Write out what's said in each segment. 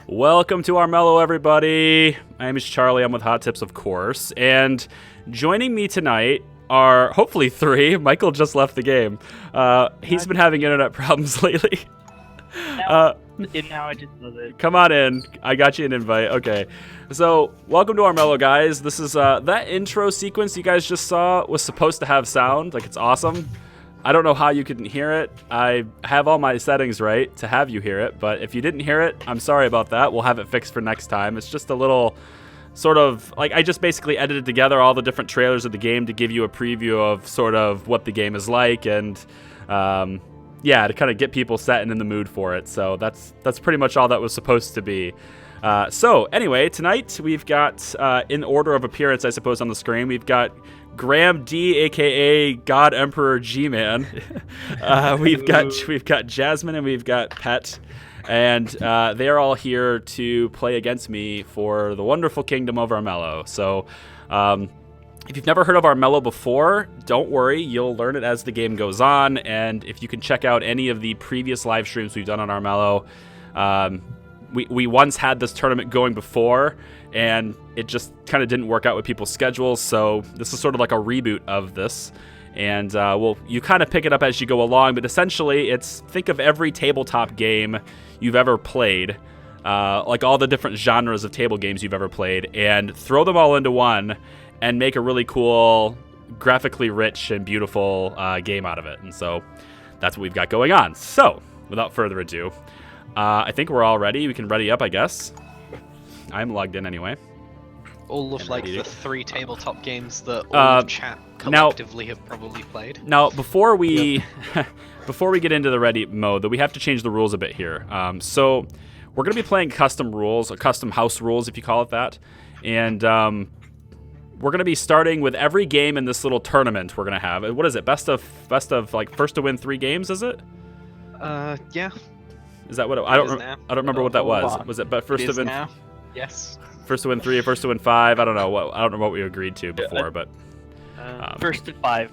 Welcome to Armello, everybody. My name is Charlie. I'm with Hot Tips, of course. And joining me tonight are hopefully three. Michael just left the game. He's been having internet problems lately. Now I just know it. Come on in. I got you an invite. Okay. So, welcome to Armello, guys. This is that intro sequence you guys just saw was supposed to have sound. Like, it's awesome. I don't know how you couldn't hear it. I have all my settings right to have you hear it, but if you didn't hear it, I'm sorry about that. We'll have it fixed for next time. It's just a little sort of, like, I just basically edited together all the different trailers of the game to give you a preview of sort of what the game is like and, yeah, to kind of get people set and in the mood for it. So that's pretty much all that was supposed to be. So anyway, tonight we've got, in order of appearance, I suppose, on the screen, we've got Graham D, aka God Emperor G-Man. We've got Jazmine and we've got Pet, and they are all here to play against me for the wonderful kingdom of Armello. So, if you've never heard of Armello before, don't worry, you'll learn it as the game goes on. And if you can check out any of the previous live streams we've done on Armello, we once had this tournament going before, and it just kind of didn't work out with people's schedules, so this is sort of like a reboot of this. And, well, you kind of pick it up as you go along, but essentially think of every tabletop game you've ever played, like all the different genres of table games you've ever played, and throw them all into one and make a really cool, graphically rich and beautiful game out of it. And so that's what we've got going on. So, without further ado, I think we're all ready. We can ready up, I guess. I'm logged in anyway. All of like the three tabletop games that all of chat collectively have probably played. Now, before we before we get into the ready mode, though, we have to change the rules a bit here. So we're going to be playing custom rules, or custom house rules, if you call it that. And we're going to be starting with every game in this little tournament we're going to have. What is it? Best of like first to win 3 games, is it? Yeah. Is that what I don't remember what that was. Was it first to win? Now. Yes. First to win 3 or first to win 5? I don't know what we agreed to before, but first to 5.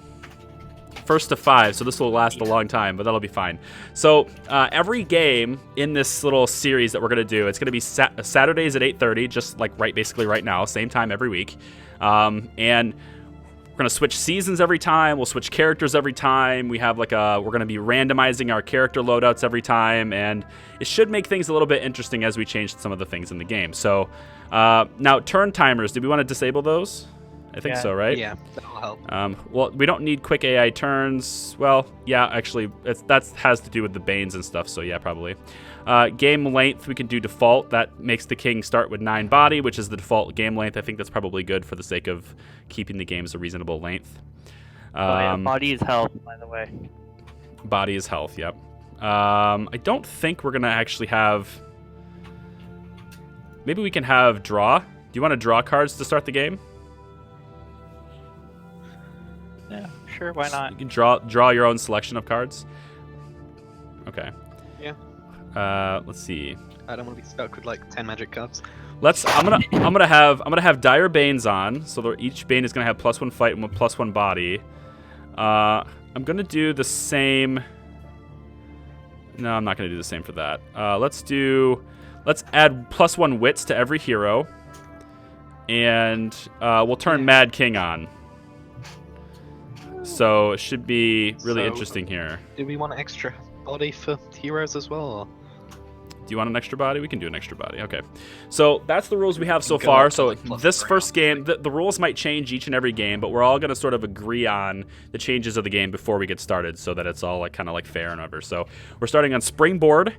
First to 5, so this will last a long time, but that'll be fine. So every game in this little series that we're gonna do, it's gonna be Saturdays at 8:30, just like basically right now, same time every week, and we're gonna switch seasons every time. We'll switch characters every time. We have we're gonna be randomizing our character loadouts every time, and it should make things a little bit interesting as we change some of the things in the game. So now turn timers. Do we want to disable those? I think so, right? Yeah, that'll help. Well, we don't need quick AI turns. Well, yeah, actually, that has to do with the Banes and stuff. So yeah, probably. Game length, we can do default. That makes the king start with 9 body, which is the default game length. I think that's probably good for the sake of keeping the games a reasonable length. Body is health, by the way. Body is health, yep. I don't think we're going to actually have... Maybe we can have draw. Do you want to draw cards to start the game? Yeah, sure, why not? You can draw your own selection of cards. Okay. Yeah. Let's see. I don't want to be stuck with like 10 magic cards. I'm gonna have dire banes on, so each bane is gonna have +1 fight and +1 body. I'm gonna do the same. No, I'm not gonna do the same for that. Let's add +1 wits to every hero, and we'll turn Mad King on. So it should be really interesting here. Do we want an extra body for heroes as well? Or? Do you want an extra body? We can do an extra body. Okay. So that's the rules we have so far. So this first game, the rules might change each and every game, but we're all going to sort of agree on the changes of the game before we get started so that it's all like kind of like fair and whatever. So we're starting on springboard.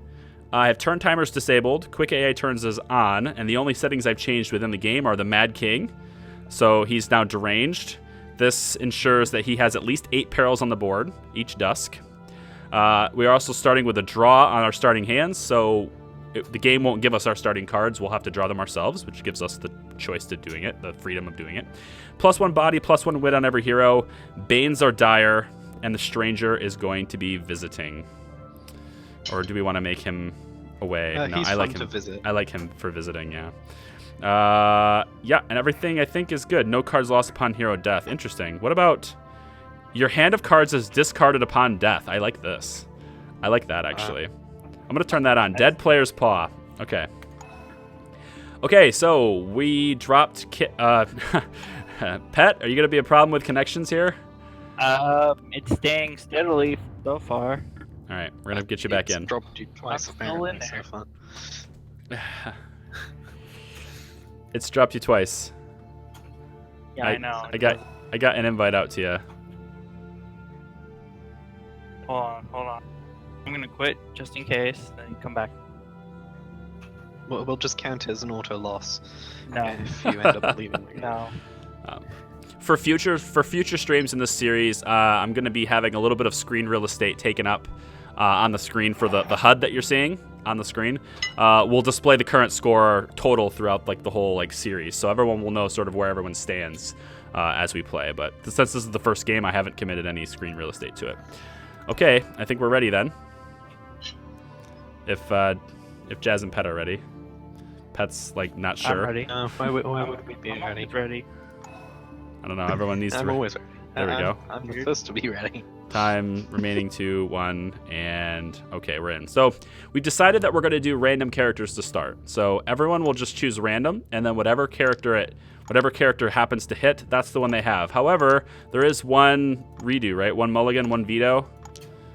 I have turn timers disabled. Quick AI turns is on. And the only settings I've changed within the game are the Mad King. So he's now deranged. This ensures that he has at least 8 perils on the board each dusk. We are also starting with a draw on our starting hands, so the game won't give us our starting cards. We'll have to draw them ourselves, which gives us the choice to doing it, the freedom of doing it. +1 body, +1 wit on every hero. Banes are dire, and the stranger is going to be visiting. Or do we want to make him away? No, he's fun to visit. I like him for visiting, yeah. Yeah, and everything I think is good. No cards lost upon hero death. Interesting. What about your hand of cards is discarded upon death? I like this. I like that, actually. I'm going to turn that on. Dead player's paw. Okay. Okay, so we dropped Pet, are you going to be a problem with connections here? It's staying steadily so far. All right, we're going to get you back in. It's dropped you twice apparently so far. It's dropped you twice. Yeah, I know. I got an invite out to you. Hold on. I'm gonna quit just in case, then come back. We'll just count it as an auto loss. No. If you end up leaving. No. For future streams in this series, I'm going to be having a little bit of screen real estate taken up on the screen for the HUD that you're seeing on the screen. We'll display the current score total throughout like the whole like series, so everyone will know sort of where everyone stands as we play. But since this is the first game, I haven't committed any screen real estate to it. Okay, I think we're ready then. If Jazz and Pet are ready. Pet's like not sure. I'm ready. Why would we be ready? Ready. I don't know. Everyone needs I'm to. always ready. There we go. I'm supposed to be ready. Time remaining to 1, and okay, we're in. So we decided that we're going to do random characters to start. So everyone will just choose random, and then whatever character happens to hit, that's the one they have. However, there is one redo, right? One mulligan, one veto.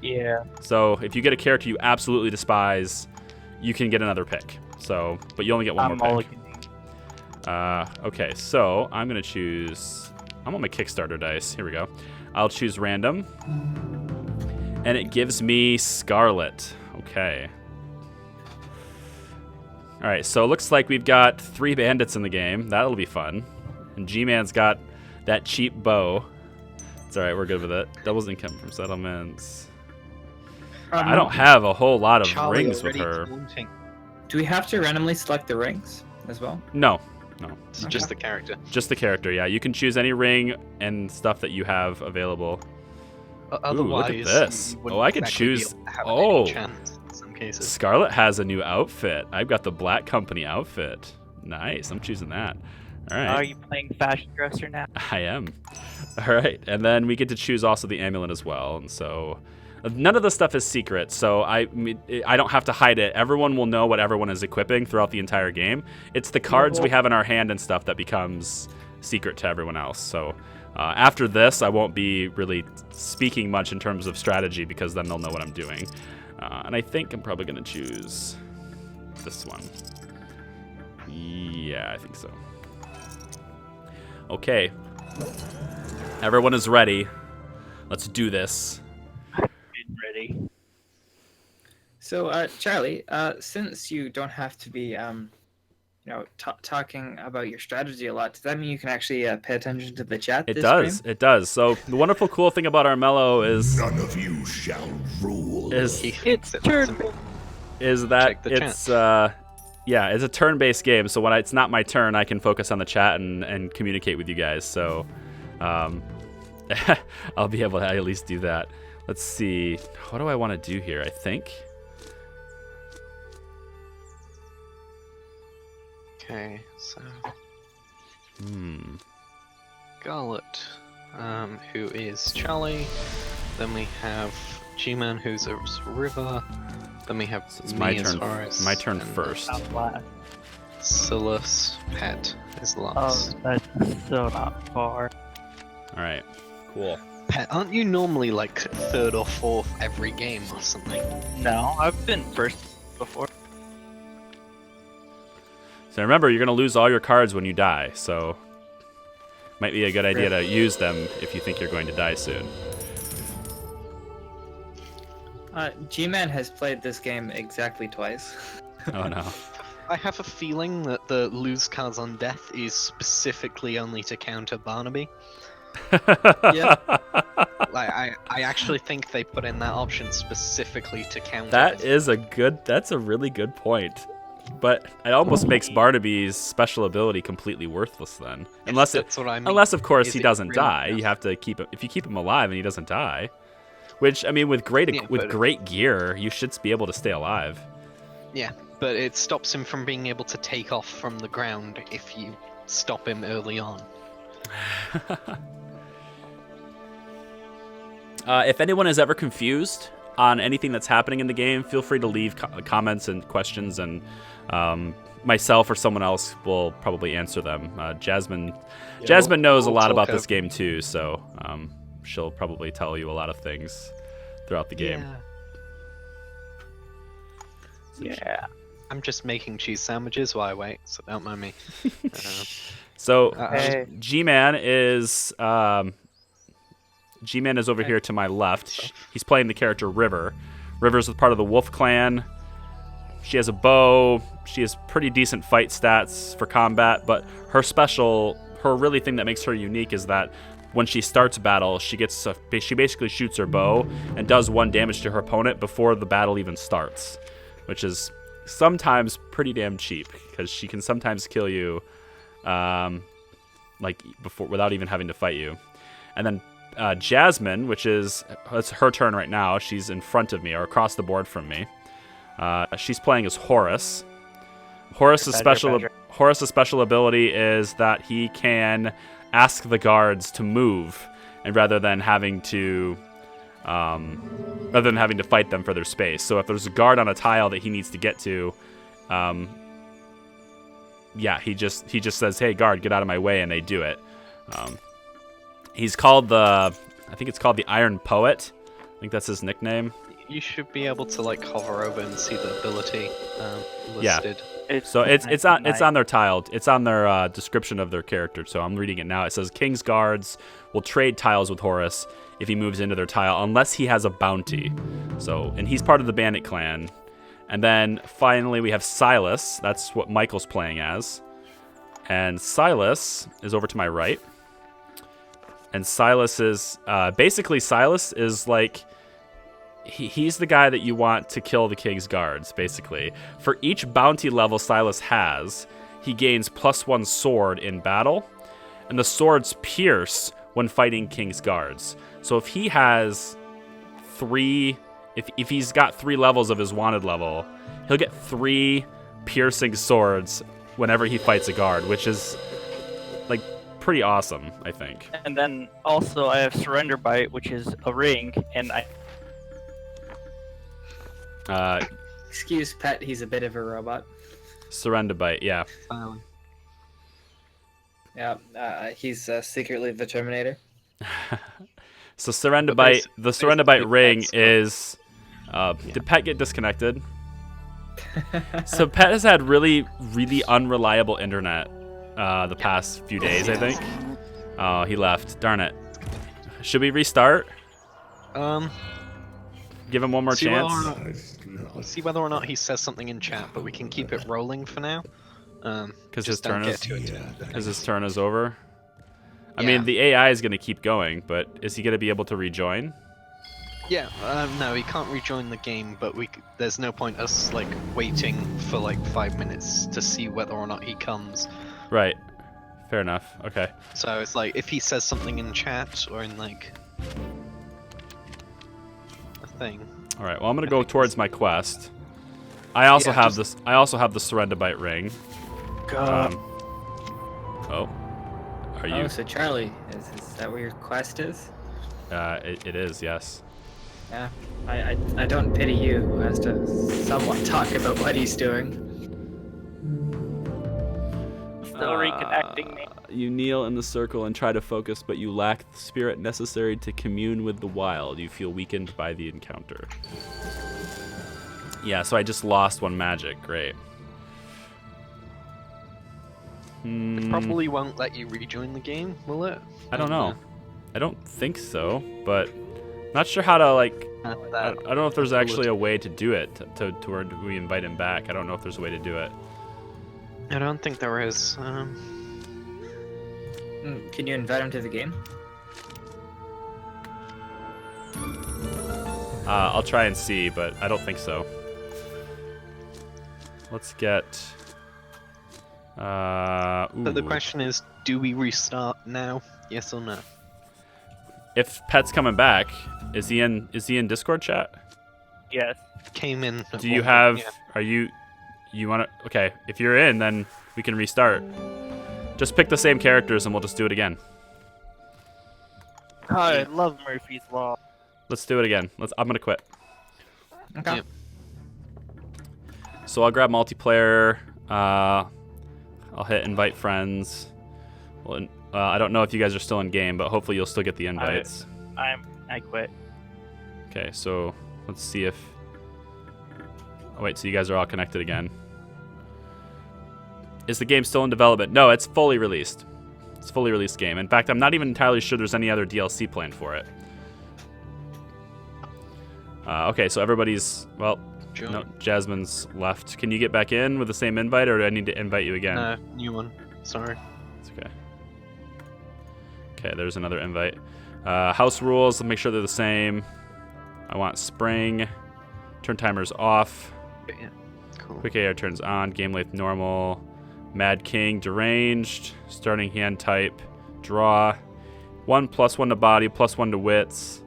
Yeah. So if you get a character you absolutely despise, you can get another pick. So, but you only get one more pick. Okay, so I'm gonna choose. I'm on my Kickstarter dice. Here we go. I'll choose random, and it gives me Scarlet. Okay. All right, so it looks like we've got 3 bandits in the game. That'll be fun. And G-Man's got that cheap bow. It's all right. We're good with it. Doubles income from settlements. I don't have a whole lot of rings with her. Do we have to randomly select the rings as well? No. It's just the character. Just the character, yeah. You can choose any ring and stuff that you have available. Otherwise, ooh, look at this. Oh, I can choose. Oh, chance in some cases. Scarlet has a new outfit. I've got the Black Company outfit. Nice. I'm choosing that. All right. Are you playing fashion dresser now? I am. All right. And then we get to choose also the amulet as well. And so none of the stuff is secret, so I don't have to hide it. Everyone will know what everyone is equipping throughout the entire game. It's the cards we have in our hand and stuff that becomes secret to everyone else. So after this, I won't be really speaking much in terms of strategy because then they'll know what I'm doing. And I think I'm probably going to choose this one. Yeah, I think so. Okay. Everyone is ready. Let's do this. Ready. So, Charlie, since you don't have to be, talking about your strategy a lot, does that mean you can actually pay attention to the chat? It does. It does. So the wonderful, cool thing about Armello is none of you shall rule. Is it's turn. Is that it's it's a turn-based game. So when it's not my turn, I can focus on the chat and communicate with you guys. So, I'll be able to at least do that. Let's see. What do I want to do here? I think. Okay, so. Scarlet, who is Charlie. Then we have G-Man, who's a river. Then we have so it's me my as turn. Forest, My turn first. Silas, Pet is last. Oh, that's so not far. All right. Cool. Pet, aren't you normally like 3rd or 4th every game or something? No, I've been first before. So remember, you're going to lose all your cards when you die, so might be a good idea to use them if you think you're going to die soon. G-Man has played this game exactly twice. Oh no. I have a feeling that the lose cards on death is specifically only to counter Barnaby. Yeah. I actually think they put in that option specifically to counter That's a really good point. But it almost makes Barnaby's special ability completely worthless then. Unless that's what I mean. Unless of course he doesn't really die. enough? You have to keep him if you keep him alive and he doesn't die. Which I mean with great gear, you should be able to stay alive. Yeah, but it stops him from being able to take off from the ground if you stop him early on. If anyone is ever confused, on anything that's happening in the game, feel free to leave comments and questions, and myself or someone else will probably answer them. Jazmine knows a lot about this game too, so she'll probably tell you a lot of things throughout the game. Yeah. I'm just making cheese sandwiches while I wait, so don't mind me. So Hey. G-Man is over here to my left. He's playing the character River. River's part of the Wolf Clan. She has a bow. She has pretty decent fight stats for combat, but her really thing that makes her unique is that when she starts battle, she basically shoots her bow and does 1 damage to her opponent before the battle even starts, which is sometimes pretty damn cheap because she can sometimes kill you without even having to fight you. And then Jazmine, it's her turn right now. She's in front of me or across the board from me. She's playing as Horus. Horus's special ability is that he can ask the guards to move, and rather than having to fight them for their space. So if there's a guard on a tile that he needs to get to, he just says, "Hey, guard, get out of my way," and they do it. He's called I think it's called the Iron Poet. I think that's his nickname. You should be able to like hover over and see the ability listed. So it's on their tile. It's on their description of their character. So I'm reading it now. It says King's Guards will trade tiles with Horus if he moves into their tile, unless he has a bounty. And he's part of the Bandit Clan. And then finally we have Silas. That's what Michael's playing as. And Silas is over to my right. And Silas is like, he's the guy that you want to kill the King's Guards, basically. For each bounty level Silas has, he gains +1 sword in battle, and the swords pierce when fighting King's Guards. So if he has if he's got 3 levels of his wanted level, he'll get 3 piercing swords whenever he fights a guard, which is like pretty awesome, I think. And then also I have Surrender Bite, which is a ring, and Excuse Pet, he's a bit of a robot. Surrender Bite, yeah. Yeah, he's secretly the Terminator. So Surrender Bite, the Surrender Bite ring is... Did Pet get disconnected? So Pet has had really, really unreliable internet the past few days, I think. Oh, he left. Darn it. Should we restart? Give him one more chance. See whether or not he says something in chat, but we can keep it rolling for now. Because his turn is over. I Yeah. mean, the AI is going to keep going, but is he going to be able to rejoin? Yeah, no, he can't rejoin the game, but there's no point us like waiting for like 5 minutes to see whether or not he comes. Right. Fair enough. Okay. So it's like if he says something in chat or in like a thing. All right. Well, I'm going to go towards my quest. I also have this. I also have the Surrender Bite ring. Oh. Are you? Oh, so Charlie, is that where your quest is? It is. Yes. Yeah. I don't pity you who has to somewhat talk about what he's doing. still reconnecting me. You kneel in the circle and try to focus, but you lack the spirit necessary to commune with the wild. You feel weakened by the encounter. Yeah, so I just lost 1 magic. Great. It probably won't let you rejoin the game, will it? I don't know. I don't think so, but not sure how to, like... I don't know if there's actually a way to do it, to where we invite him back. I don't know if there's a way to do it. I don't think there is. Can you invite him to the game? I'll try and see, but I don't think so. Let's get... But the question is, do we restart now? Yes or no? If Pet's coming back, is he in Discord chat? Yes. Came in. Do you have... Are you want to... Okay, if you're in, then we can restart. Just pick the same characters and we'll just do it again. I love Murphy's Law. Let's do it again. I'm gonna quit. Okay. Yep. So I'll grab multiplayer. I'll hit invite friends. Well, I don't know if you guys are still in game, but hopefully you'll still get the invites. I quit. Okay, so let's see if... Oh, wait, so you guys are all connected again. Is the game still in development? No, it's fully released. It's a fully released game. In fact, I'm not even entirely sure there's any other DLC planned for it. Okay, so everybody's... Well, Sure. no, Jazmine's left. Can you get back in with the same invite, or do I need to invite you again? No, new one. Sorry. It's okay. Okay, there's another invite. House rules, make sure they're the same. I want spring. Turn timers off. Yeah. Cool. Quick AR turns on. Game length normal. Mad King deranged. Starting hand type. Draw. 1 +1 to body, +1 to wits.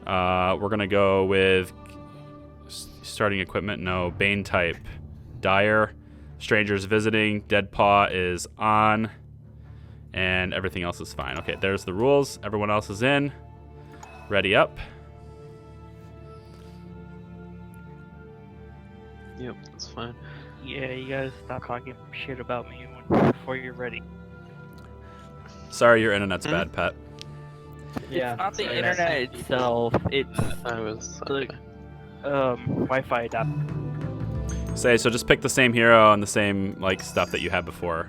We're gonna go with starting equipment. No. Bane type. Dire. Strangers visiting. Dead Paw is on. And everything else is fine. Okay, there's the rules. Everyone else is in. Ready up. Yep, that's fine. Yeah, you guys stop talking shit about me before you're ready. Sorry, your internet's bad, Pat. Yeah. It's not the sorry, internet itself. It's I was. the Wi-Fi adapter. So just pick the same hero and the same like stuff that you had before.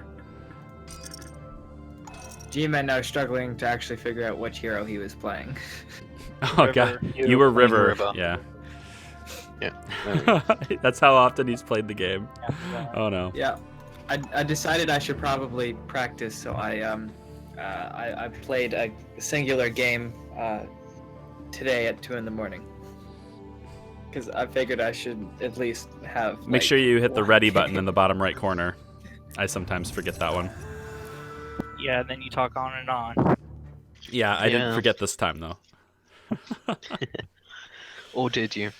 G-Man now struggling to actually figure out which hero he was playing. Oh god, you were River. River. Yeah. Yeah. There we go. That's how often he's played the game. Oh no. Yeah, I decided I should probably practice, so I played a singular game today at 2 a.m. because I figured I should at least have. Make sure you hit the ready button in the bottom right corner. I sometimes forget that one. Yeah, then you talk on and on. Yeah, I didn't Yeah. forget this time though. Or did you?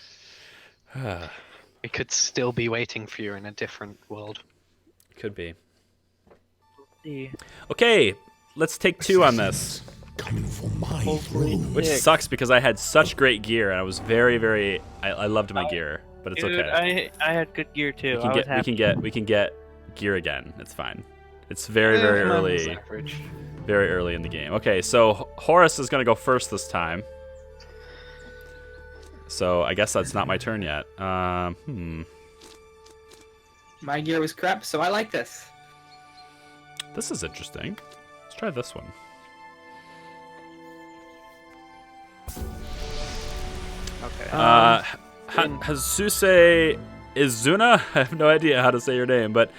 We could still be waiting for you in a different world. Could be. See. Okay, let's take 2 on this. Coming for my Hopefully. throne. Which Sick. sucks because I had such great gear and I was very I loved my gear, but it's Dude, okay. I had good gear too. We can get gear again. It's fine. It's very Mine was early, average. very early in the game. Okay, so Horus is gonna go first this time. So I guess that's not my turn yet. My gear was crap, so I like this. This is interesting. Let's try this one. Okay. Hasuse Izuna? I have no idea how to say your name, but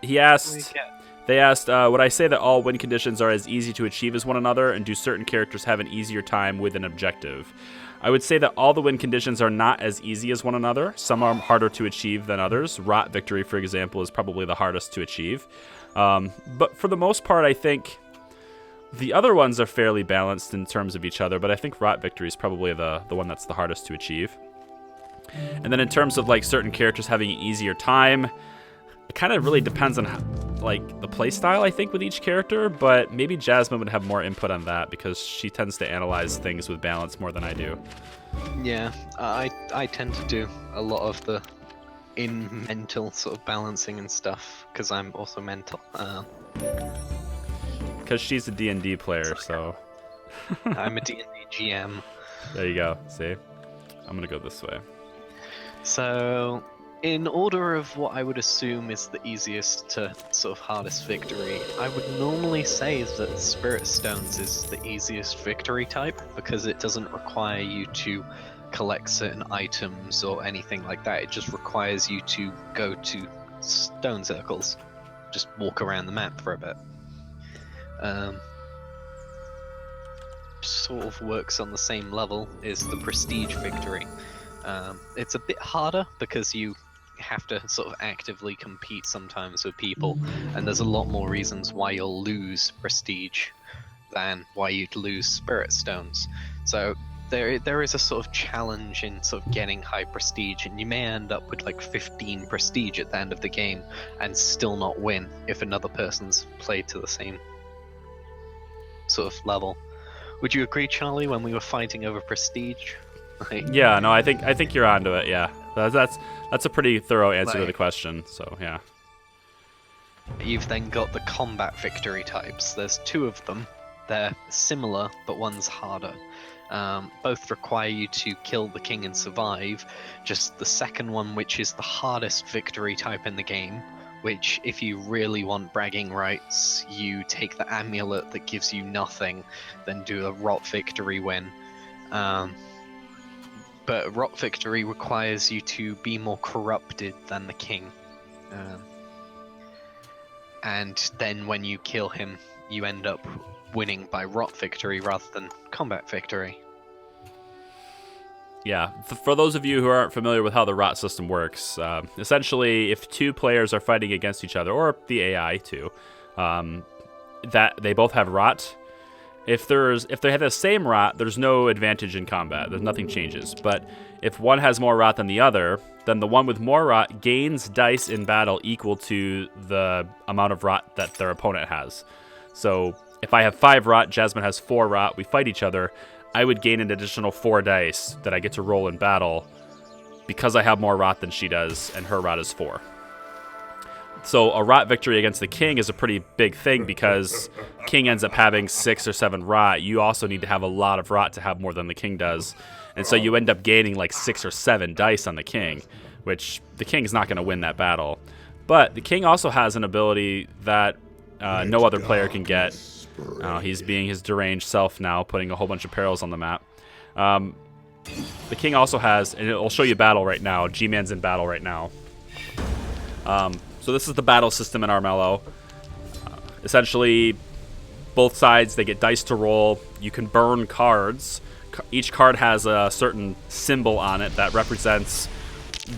he asked. They asked, would I say that all win conditions are as easy to achieve as one another, and do certain characters have an easier time with an objective? I would say that all the win conditions are not as easy as one another. Some are harder to achieve than others. Rot Victory, for example, is probably the hardest to achieve. But for the most part, I think the other ones are fairly balanced in terms of each other, but I think Rot Victory is probably the one that's the hardest to achieve. And then in terms of like certain characters having an easier time, it kind of really depends on how, like the play style, I think, with each character, but maybe Jazmine would have more input on that because she tends to analyze things with balance more than I do. Yeah, I tend to do a lot of the mental sort of balancing and stuff because I'm also mental. Because she's a D&D player, so I'm a D&D GM. there you go. See? I'm going to go this way. So, in order of what I would assume is the easiest to sort of hardest victory, I would normally say that Spirit Stones is the easiest victory type because it doesn't require you to collect certain items or anything like that. It just requires you to go to stone circles, just walk around the map for a bit. Sort of works on the same level is the Prestige victory. It's a bit harder because you have to sort of actively compete sometimes with people, and there's a lot more reasons why you'll lose Prestige than why you'd lose Spirit Stones. So there is a sort of challenge in sort of getting high Prestige, and you may end up with like 15 Prestige at the end of the game and still not win if another person's played to the same sort of level. Would you agree, Charlie, when we were fighting over Prestige? Like, Yeah, no, I think you're onto it. Yeah, that's a pretty thorough answer to the question. So yeah. you've then got the combat victory types. There's 2 of them. They're similar, but one's harder. Both require you to kill the king and survive. Just the second one, which is the hardest victory type in the game, which, if you really want bragging rights, you take the amulet that gives you nothing, then do a rot victory win. But rot victory requires you to be more corrupted than the king. And then when you kill him, you end up winning by rot victory rather than combat victory. Yeah, for those of you who aren't familiar with how the rot system works, essentially, if 2 players are fighting against each other, or the AI too, that they both have rot. If they have the same rot, there's no advantage in combat. Nothing changes. But if one has more rot than the other, then the one with more rot gains dice in battle equal to the amount of rot that their opponent has. So if I have 5 rot, Jazmine has 4 rot, we fight each other, I would gain an additional 4 dice that I get to roll in battle because I have more rot than she does, and her rot is 4. So a rot victory against the king is a pretty big thing because king ends up having 6 or 7 rot. You also need to have a lot of rot to have more than the king does. And so you end up gaining like 6 or 7 dice on the king, which the king's not going to win that battle. But the king also has an ability that no other player can get. He's being his deranged self now, putting a whole bunch of perils on the map. The king also has, and I'll show you battle right now. G-Man's in battle right now. So this is the battle system in Armello. Essentially, both sides, they get dice to roll. You can burn cards. Each card has a certain symbol on it that represents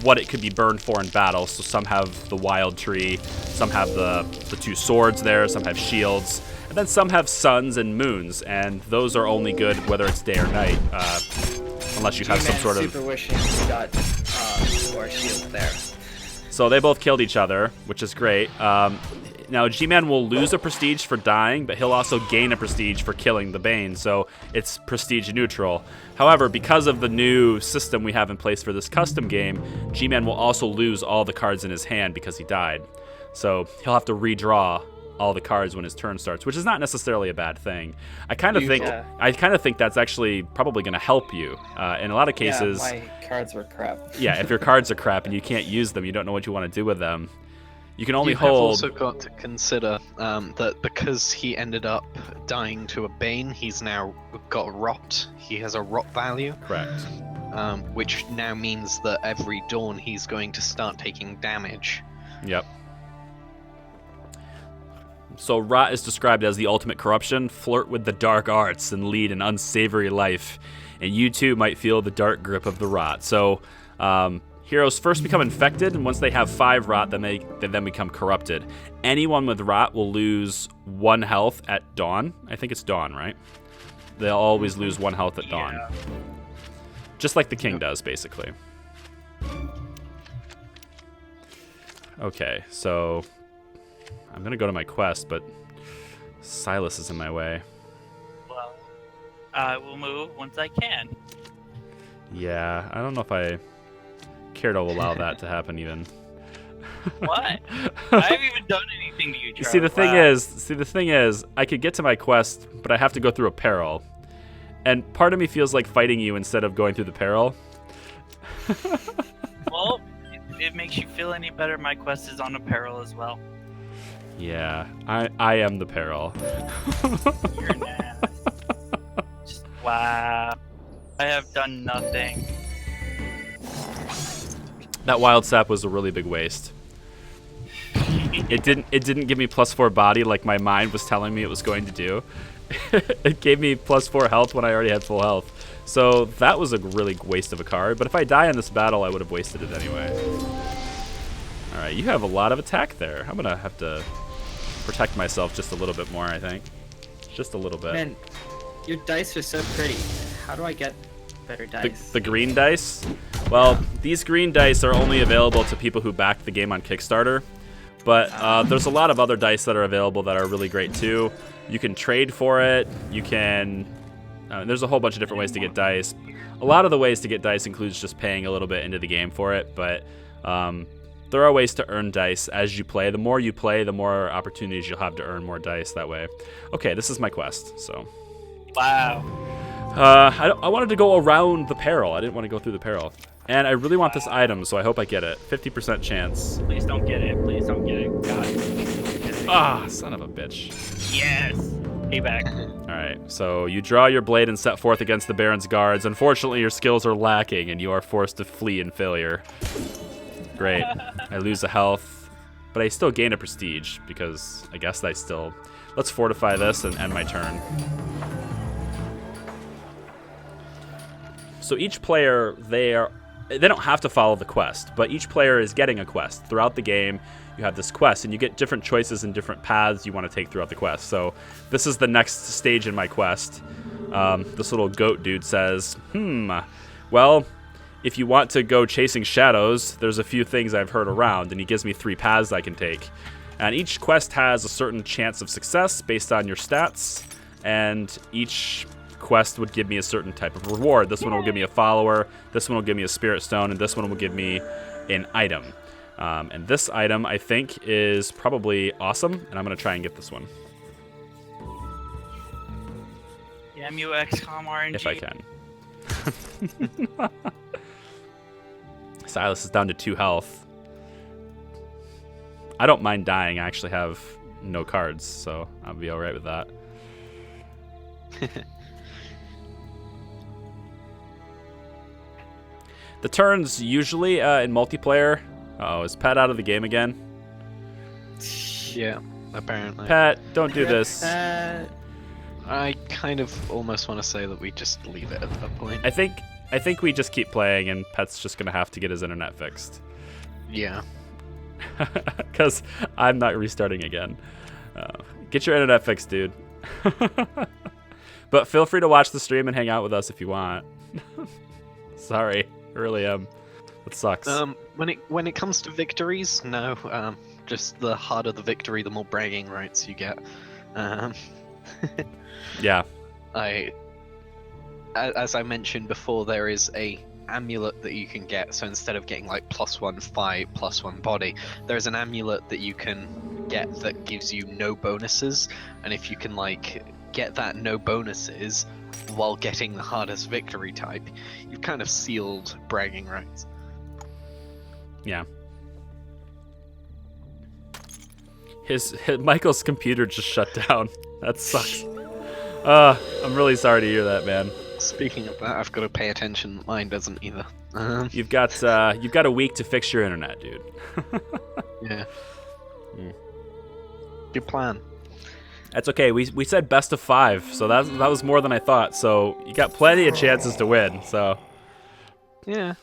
what it could be burned for in battle. So some have the wild tree, some have the 2 swords there, some have shields, and then some have suns and moons, and those are only good whether it's day or night, unless you have some sort of... Super wishing got more shield there. So they both killed each other, which is great. Now, G-Man will lose a prestige for dying, but he'll also gain a prestige for killing the Bane, so it's prestige neutral. However, because of the new system we have in place for this custom game, G-Man will also lose all the cards in his hand because he died. So he'll have to redraw all the cards when his turn starts, which is not necessarily a bad thing. I kind of think that's actually probably going to help you in a lot of cases. Yeah, my cards were crap. Yeah, if your cards are crap and you can't use them, you don't know what you want to do with them. You can only You've hold. also got to consider that because he ended up dying to a Bane, he's now got rot. He has a rot value. Correct. Which now means that every dawn he's going to start taking damage. Yep. So rot is described as the ultimate corruption. Flirt with the dark arts and lead an unsavory life, and you too might feel the dark grip of the rot. So heroes first become infected, and once they have 5 rot, then they become corrupted. Anyone with rot will lose 1 health at dawn. I think it's dawn, right? They'll always lose 1 health at dawn. Just like the king does, basically. Okay, so I'm going to go to my quest, but Silas is in my way. Well, I will move once I can. Yeah, I don't know if I care to allow that to happen even. What? I haven't even done anything to you, Charles. See, the thing is, I could get to my quest, but I have to go through a peril. And part of me feels like fighting you instead of going through the peril. Well, if it makes you feel any better, my quest is on a peril as well. Yeah, I am the peril. You're nasty. Wow. I have done nothing. That wild sap was a really big waste. It didn't give me +4 body like my mind was telling me it was going to do. It gave me +4 health when I already had full health. So that was a really waste of a card, but if I die in this battle, I would have wasted it anyway. Alright, you have a lot of attack there. I'm gonna have to protect myself just a little bit more, I think. Just a little bit. Man, your dice are so pretty. How do I get better dice? The green dice? Well, these green dice are only available to people who back the game on Kickstarter. But there's a lot of other dice that are available that are really great too. You can trade for it. You can There's a whole bunch of different ways to get dice. A lot of the ways to get dice includes just paying a little bit into the game for it, but there are ways to earn dice as you play. The more you play, the more opportunities you'll have to earn more dice that way. Okay, this is my quest, so. Wow. I wanted to go around the peril. I didn't want to go through the peril. And I really want this item, so I hope I get it. 50% chance. Please don't get it. Please don't get it. God. Ah, son of a bitch. Yes. Payback. All right, so you draw your blade and set forth against the Baron's guards. Unfortunately, your skills are lacking, and you are forced to flee in failure. Great. I lose a health, but I still gain a prestige, because I guess I still... Let's fortify this and end my turn. So each player, they don't have to follow the quest, but each player is getting a quest. Throughout the game, you have this quest, and you get different choices and different paths you want to take throughout the quest. So this is the next stage in my quest. This little goat dude says, well, if you want to go chasing shadows, there's a few things I've heard around, and he gives me 3 paths I can take. And each quest has a certain chance of success based on your stats, and each quest would give me a certain type of reward. This one will give me a follower, this one will give me a spirit stone, and this one will give me an item. And this item, I think, is probably awesome, and I'm going to try and get this one. Yeah, MUXCOM RNG. If I can. Silas is down to 2 health. I don't mind dying. I actually have no cards, so I'll be alright with that. The turns usually in multiplayer... Uh-oh, is Pet out of the game again? Yeah, apparently. Pet, don't do this. I kind of almost want to say that we just leave it at that point. I think we just keep playing, and Pet's just going to have to get his internet fixed. Yeah. Because I'm not restarting again. Get your internet fixed, dude. But feel free to watch the stream and hang out with us if you want. Sorry, I really am. It sucks. When it comes to victories, no. Just the harder the victory, the more bragging rights you get. Yeah. As I mentioned before, there is a amulet that you can get. So instead of getting like +1 fight, +1 body, there's an amulet that you can get that gives you no bonuses. And if you can like get that no bonuses while getting the hardest victory type, you've kind of sealed bragging rights. Yeah. His Michael's computer just shut down. That sucks. I'm really sorry to hear that, man. Speaking of that, I've got to pay attention. Mine doesn't either. You've got a week to fix your internet, dude. Yeah. Good plan. That's okay. We said best of 5, so that was more than I thought. So you got plenty of chances to win. So yeah.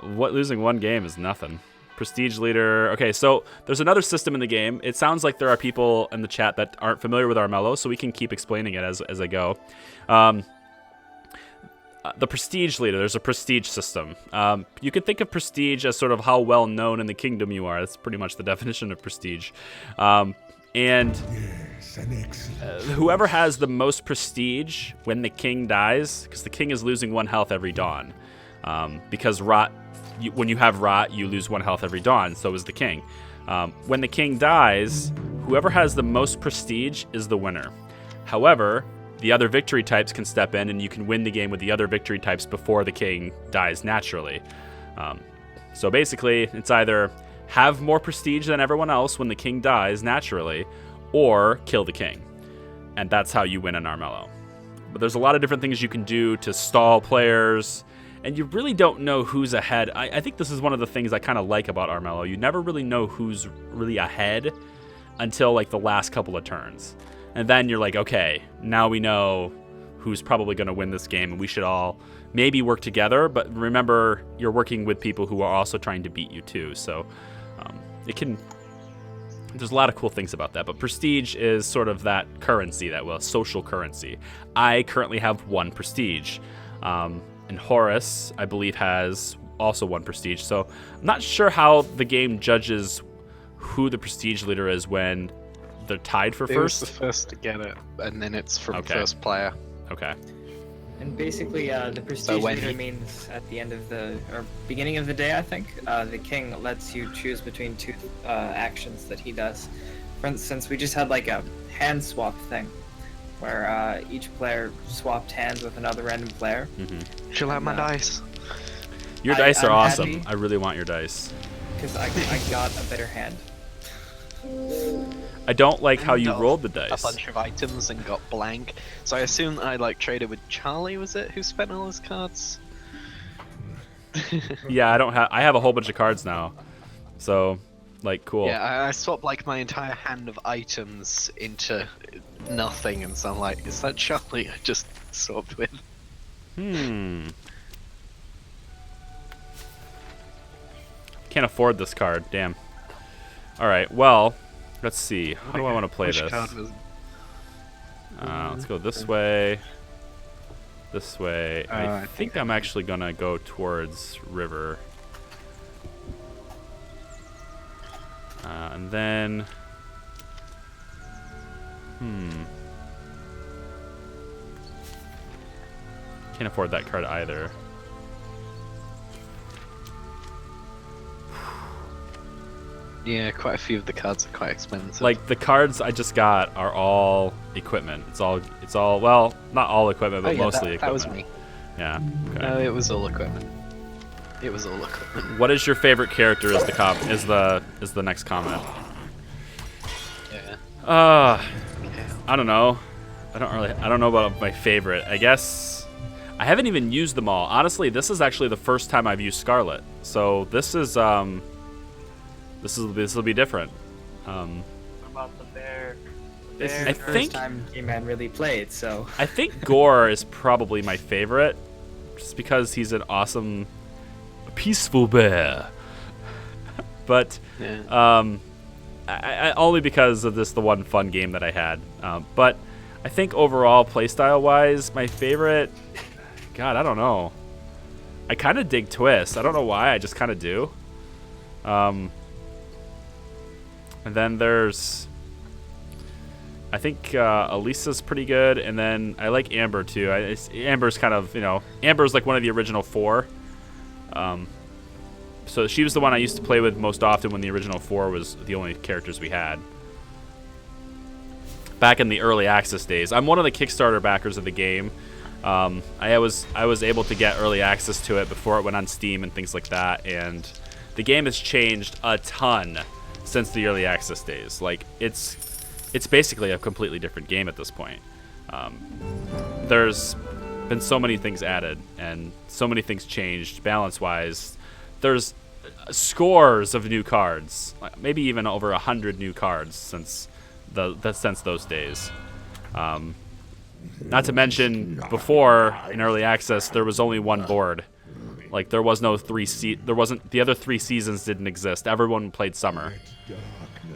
Losing 1 game is nothing. Prestige leader. Okay, so there's another system in the game. It sounds like there are people in the chat that aren't familiar with Armello, so we can keep explaining it as I go. The prestige leader, there's a prestige system. You can think of prestige as sort of how well known in the kingdom you are. That's pretty much the definition of prestige. And Yes, an excellent. whoever has the most prestige when the king dies, because the king is losing 1 health every dawn. Because rot, when you have rot, you lose 1 health every dawn. So is the king. When the king dies, whoever has the most prestige is the winner. However, the other victory types can step in, and you can win the game with the other victory types before the king dies naturally. So basically, it's either have more prestige than everyone else when the king dies naturally, or kill the king. And that's how you win in Armello. But there's a lot of different things you can do to stall players, and you really don't know who's ahead. I think this is one of the things I kind of like about Armello. You never really know who's really ahead until like the last couple of turns. And then you're like, okay, now we know who's probably going to win this game, and we should all maybe work together. But remember, you're working with people who are also trying to beat you too. So there's a lot of cool things about that. But prestige is sort of that currency, that social currency. I currently have 1 prestige. And Horus, I believe, has also 1 prestige. So I'm not sure how the game judges who the prestige leader is when they're tied for Who's first. the first to get it, and then it's from Okay. first player. Okay. And basically, the prestige when leader he- means at the end of or beginning of the day, I think, the king lets you choose between two actions that he does. For instance, we just had like a hand swap thing, where each player swapped hands with another random player. Chill out my No. dice. Your dice are I'm awesome. happy. I really want your dice. Because I got a better hand. I don't like how you Got rolled the A dice. bunch of items and got blank. So I assume I like traded with Charlie. Was it who spent all his cards? Yeah, I have a whole bunch of cards now. So, like, cool. Yeah, I swapped like my entire hand of items into nothing, and so I'm like, is that Charlie I just swapped with? Can't afford this card. Damn. All right. Well, let's see. How do I want to play Which this? card was? Let's go this way. This way. I I think I'm actually gonna go towards river. And then. Can't afford that card either. Yeah, quite a few of the cards are quite expensive. Like the cards I just got are all equipment. It's all well, not all equipment, but oh, yeah, mostly that was equipment. me. Yeah. Okay. No, it was all equipment. It was all equipment. What is your favorite character? Is the next comment. Yeah. I don't know. I don't know about my favorite. I guess I haven't even used them all. Honestly, this is actually the first time I've used Scarlet. So this will be different. What about the bear? This is I the first think- time G-Man really played, so... I think Gore is probably my favorite, just because he's an awesome, peaceful bear. But Yeah. I only because of the one fun game that I had. But I think overall, playstyle wise, my favorite. God, I don't know. I kind of dig Twist. I don't know why. I just kind of do. And then there's, I think Elisa's pretty good, and then I like Amber too. Amber's kind of, Amber's like one of the original four. So she was the one I used to play with most often when the original four was the only characters we had. Back in the early access days. I'm one of the Kickstarter backers of the game. I was able to get early access to it before it went on Steam and things like that, and the game has changed a ton since the early access days. Like, it's basically a completely different game at this point. There's been so many things added and so many things changed balance-wise. There's scores of new cards, maybe even over 100 new cards since those days. Not to mention, before in early access, there was only one board. Like, there was no there wasn't, the other 3 seasons didn't exist. Everyone played summer.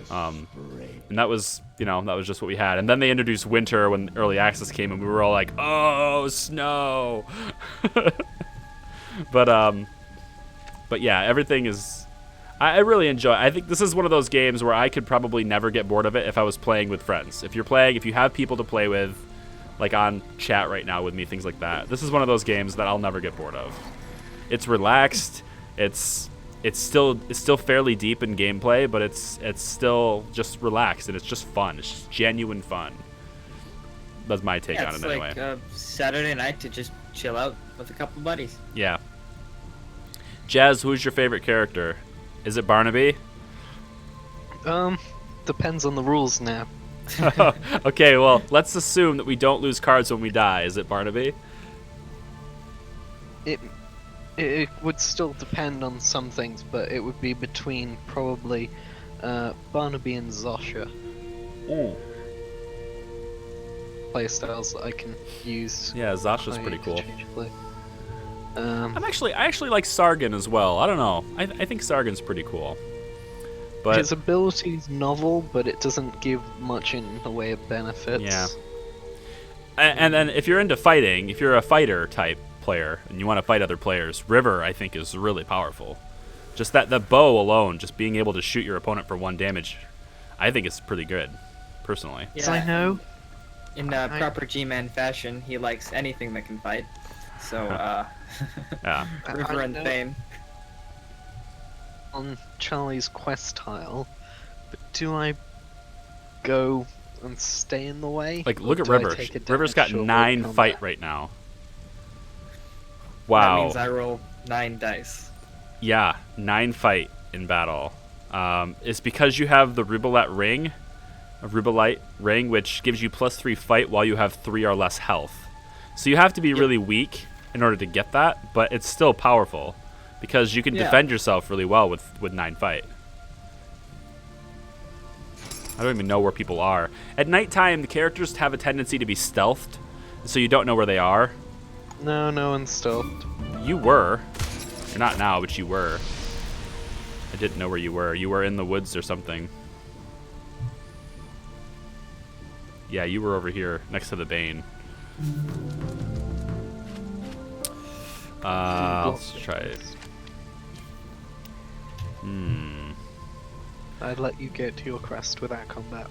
And that was, that was just what we had. And then they introduced winter when early access came, and we were all like, oh, snow. But yeah, everything is, I really enjoy. I think this is one of those games where I could probably never get bored of it if I was playing with friends. If you have people to play with, like on chat right now with me, things like that. This is one of those games that I'll never get bored of. It's relaxed. It's still fairly deep in gameplay, but it's still just relaxed, and it's just fun. It's just genuine fun. That's my take on it anyway. It's like Saturday night to just chill out with a couple buddies. Yeah. Jazz, who's your favorite character? Is it Barnaby? Depends on the rules now. Okay, well, let's assume that we don't lose cards when we die. Is it Barnaby? It would still depend on some things, but it would be between probably Barnaby and Zosha. Playstyles that I can use. Yeah, Zasha's quite pretty cool. interchangeably. I actually like Sargon as well. I don't know. I think Sargon's pretty cool. But his ability's novel, but it doesn't give much in the way of benefits. Yeah. And then if you're into fighting, if you're a fighter type player and you want to fight other players, River I think is really powerful. Just the bow alone, just being able to shoot your opponent for 1 damage, I think it's pretty good, personally. Yes, I know. In proper G-Man fashion, he likes anything that can fight. So, Yeah. River and know- Thane. On Charlie's quest tile, but do I go and stay in the way? Like, or look at do I River. take a River's damage got or 9 combat? fight right now. That Wow. means I roll 9 dice. Yeah, 9 fight in battle. It's because you have the Rubelite ring, which gives you +3 fight while you have 3 or less health. So you have to be really weak in order to get that, but it's still powerful because you can defend yourself really well with 9 fight. I don't even know where people are. At nighttime, the characters have a tendency to be stealthed, so you don't know where they are. No, no one's stealthed. You were. You're not now, but you were. I didn't know where you were. You were in the woods or something. Yeah, you were over here next to the Bane. Let's try it. I'd let you get to your crest without combat.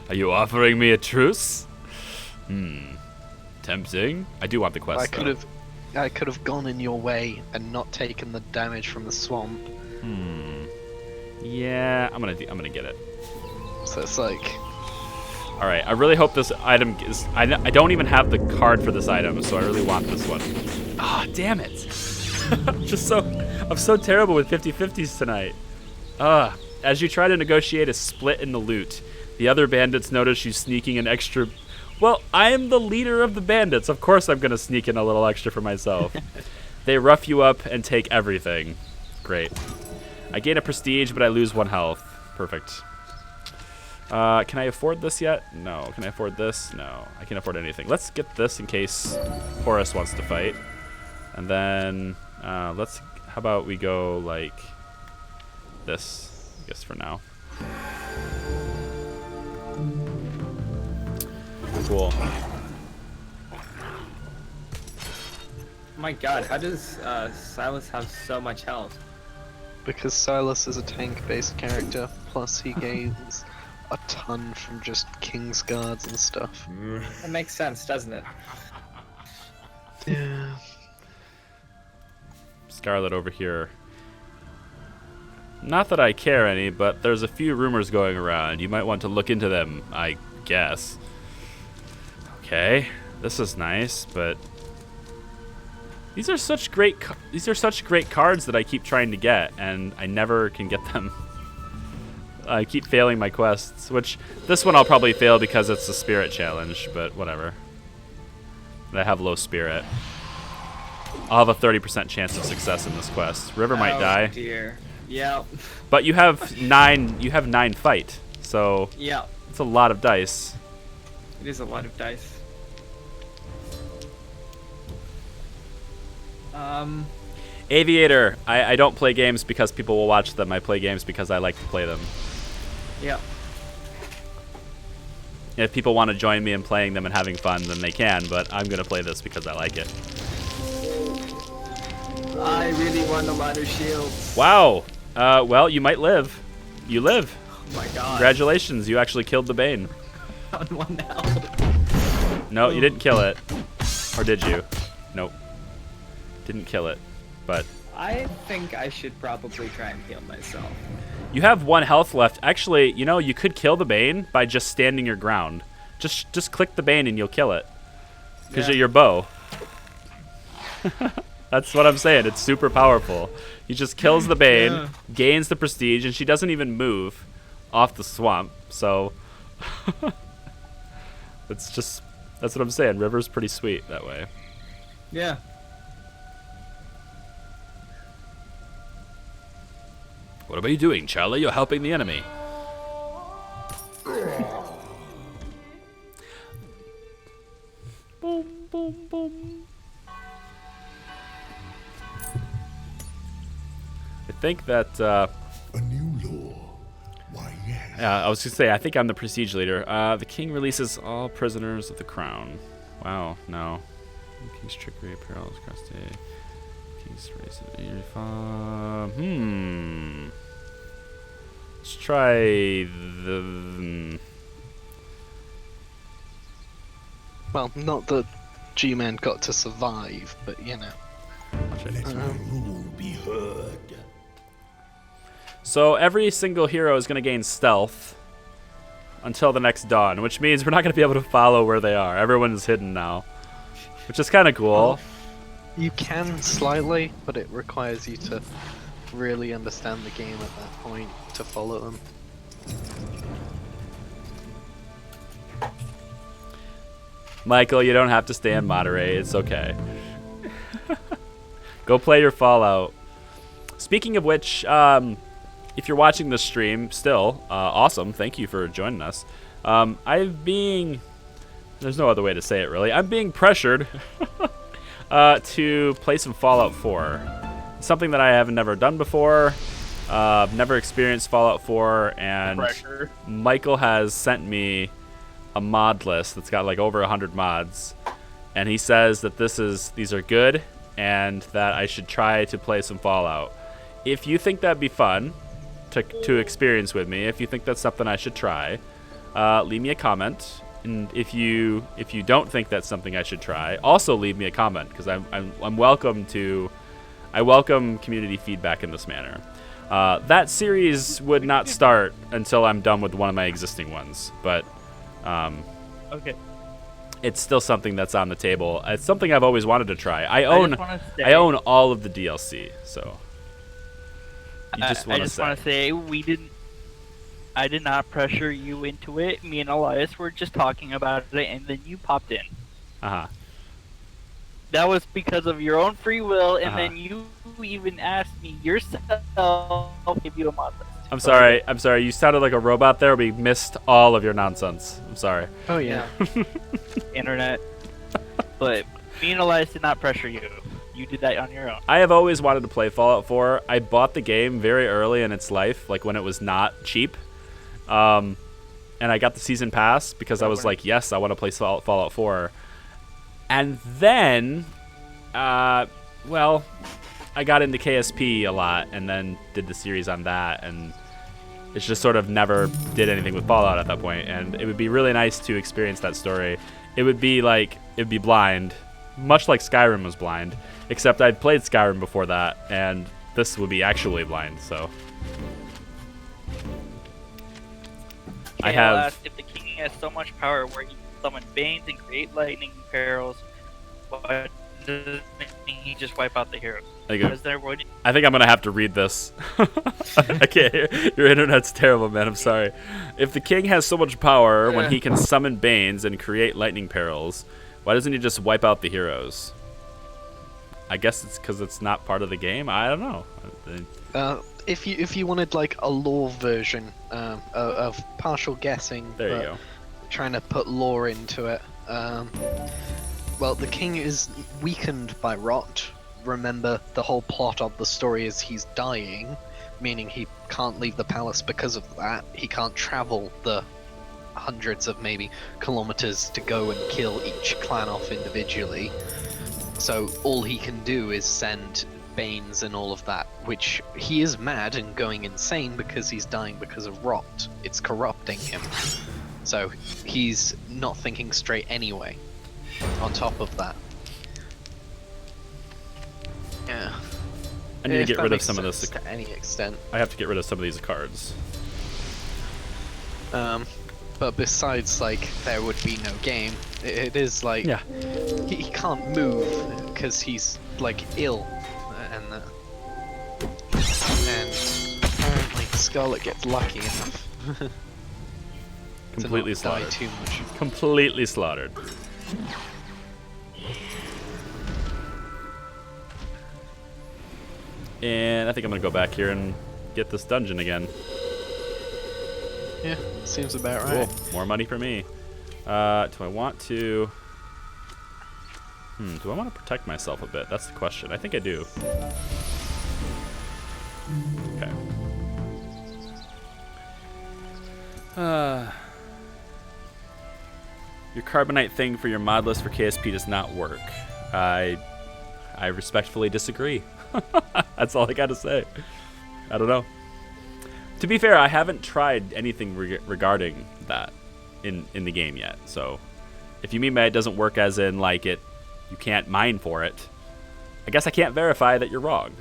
Are you offering me a truce? Tempting. I do want the quest. I could have gone in your way and not taken the damage from the swamp. Yeah, I'm gonna get it. So it's like, All right. I really hope this item is. I don't even have the card for this item, so I really want this one. Ah, damn it! I'm so terrible with 50-50s tonight. As you try to negotiate a split in the loot, the other bandits notice you sneaking an extra. Well, I am the leader of the bandits. Of course I'm going to sneak in a little extra for myself. They rough you up and take everything. Great. I gain a prestige, but I lose 1 health. Perfect. Can I afford this yet? No. Can I afford this? No. I can't afford anything. Let's get this in case Horus wants to fight. And then, how about we go like this, I guess, for now. Cool. Oh my god, how does Silas have so much health? because Silas is a tank-based character, plus he gains a ton from just King's Guards and stuff. That makes sense, doesn't it? Yeah. Scarlet over here. Not that I care any, but there's a few rumors going around. You might want to look into them, I guess. Okay, this is nice, but these are such great cards that I keep trying to get, and I never can get them. I keep failing my quests, which this one I'll probably fail because it's a spirit challenge, but whatever. I have low spirit. I'll have a 30% chance of success in this quest. River might die. Oh dear. Yep. But you have 9 fight, so Yep. it's a lot of dice. It is a lot of dice. Aviator, I don't play games because people will watch them. I play games because I like to play them. Yep. If people want to join me in playing them and having fun, then they can, but I'm going to play this because I like it. I really want a lot of shields. Wow. Well, you might live. You live. Oh my god. Congratulations, you actually killed the Bane. On 1 health. No, you didn't kill it. Or did you? Nope. Didn't kill it. But I think I should probably try and heal myself. you have 1 health left. Actually, you know, you could kill the Bane by just standing your ground. Just click the Bane and you'll kill it. Because of your bow. That's what I'm saying. It's super powerful. He just kills the Bane, gains the prestige, and she doesn't even move off the swamp. So that's what I'm saying. River's pretty sweet that way. Yeah. What are you doing, Charlie? You're helping the enemy. Boom, boom, boom. I think that, A new law. Why, yes. I was going to say, I think I'm the prestige leader. The king releases all prisoners of the crown. Wow, no. King's trickery, apparel, across day. King's race, Let's try the... Well, not that G-Man got to survive, but you know. Let my rule be heard. So every single hero is going to gain stealth until the next dawn, which means we're not going to be able to follow where they are. Everyone's hidden now, which is kind of cool. You can slightly, but it requires you to really understand the game at that point to follow them. Michael, you don't have to stay and moderate. It's okay. Go play your Fallout. Speaking of which, if you're watching this stream still, awesome. Thank you for joining us. There's no other way to say it really. I'm being pressured to play some Fallout 4. Something that I have never done before. Never experienced Fallout 4, and Pressure. Michael has sent me a mod list that's got like over 100 mods, and he says that these are good and that I should try to play some Fallout. If you think that'd be fun to experience with me, if you think that's something I should try, leave me a comment. And if you don't think that's something I should try, also leave me a comment, because I welcome community feedback in this manner. That series would not start until I'm done with one of my existing ones, but Okay. it's still something that's on the table. It's something I've always wanted to try. I I own all of the DLC, so you just I want to just say. want to say I did not pressure you into it. Me and Elias were just talking about it, and then you popped in. Uh-huh. That was because of your own free will, and Uh-huh. then you even asked me yourself to give you a mod list. I'm sorry. You sounded like a robot there. We missed all of your nonsense. I'm sorry. Oh yeah. Internet. But me and Elias did not pressure you. You did that on your own. I have always wanted to play Fallout 4. I bought the game very early in its life, like when it was not cheap. And I got the season pass because I was like, yes, I want to play Fallout 4. And then, well, I got into KSP a lot and then did the series on that, and it's just sort of never did anything with Fallout at that point. And it would be really nice to experience that story. It would be blind, much like Skyrim was blind, except I'd played Skyrim before that, and this would be actually blind, so. I Okay, have. Elias, if the king has so much power where he can summon Banes and create lightning perils, why doesn't he just wipe out the heroes? Because they're waiting. I think I'm gonna have to read this. I can't hear. Your internet's terrible, man. I'm sorry. If the king has so much power when he can summon Banes and create lightning perils, why doesn't he just wipe out the heroes? I guess it's because it's not part of the game. I don't know. If you wanted like a lore version of partial guessing, There you but go. trying to put lore into it. Well, the king is weakened by rot. Remember, the whole plot of the story is he's dying, meaning he can't leave the palace because of that. He can't travel the hundreds of maybe kilometers to go and kill each clan off individually. So all he can do is send Banes and all of that, which he is mad and going insane because he's dying because of rot. It's corrupting him. So he's not thinking straight anyway, on top of that. Yeah. I need to If get that rid of makes some of this. sense to any extent. I have to get rid of some of these cards. But besides, like, there would be no game. It is like, Yeah. he can't move because he's like ill, and apparently Scarlet gets lucky enough Completely to not die slaughtered. too much. Completely slaughtered. And I think I'm gonna go back here and get this dungeon again. Yeah, seems about right. Cool. More money for me. Do I want to? Do I want to protect myself a bit? That's the question. I think I do. Okay. Your carbonite thing for your mod list for KSP does not work. I respectfully disagree. That's all I got to say. I don't know. To be fair, I haven't tried anything regarding that in the game yet. So if you mean by it doesn't work as in like you can't mine for it, I guess I can't verify that you're wrong.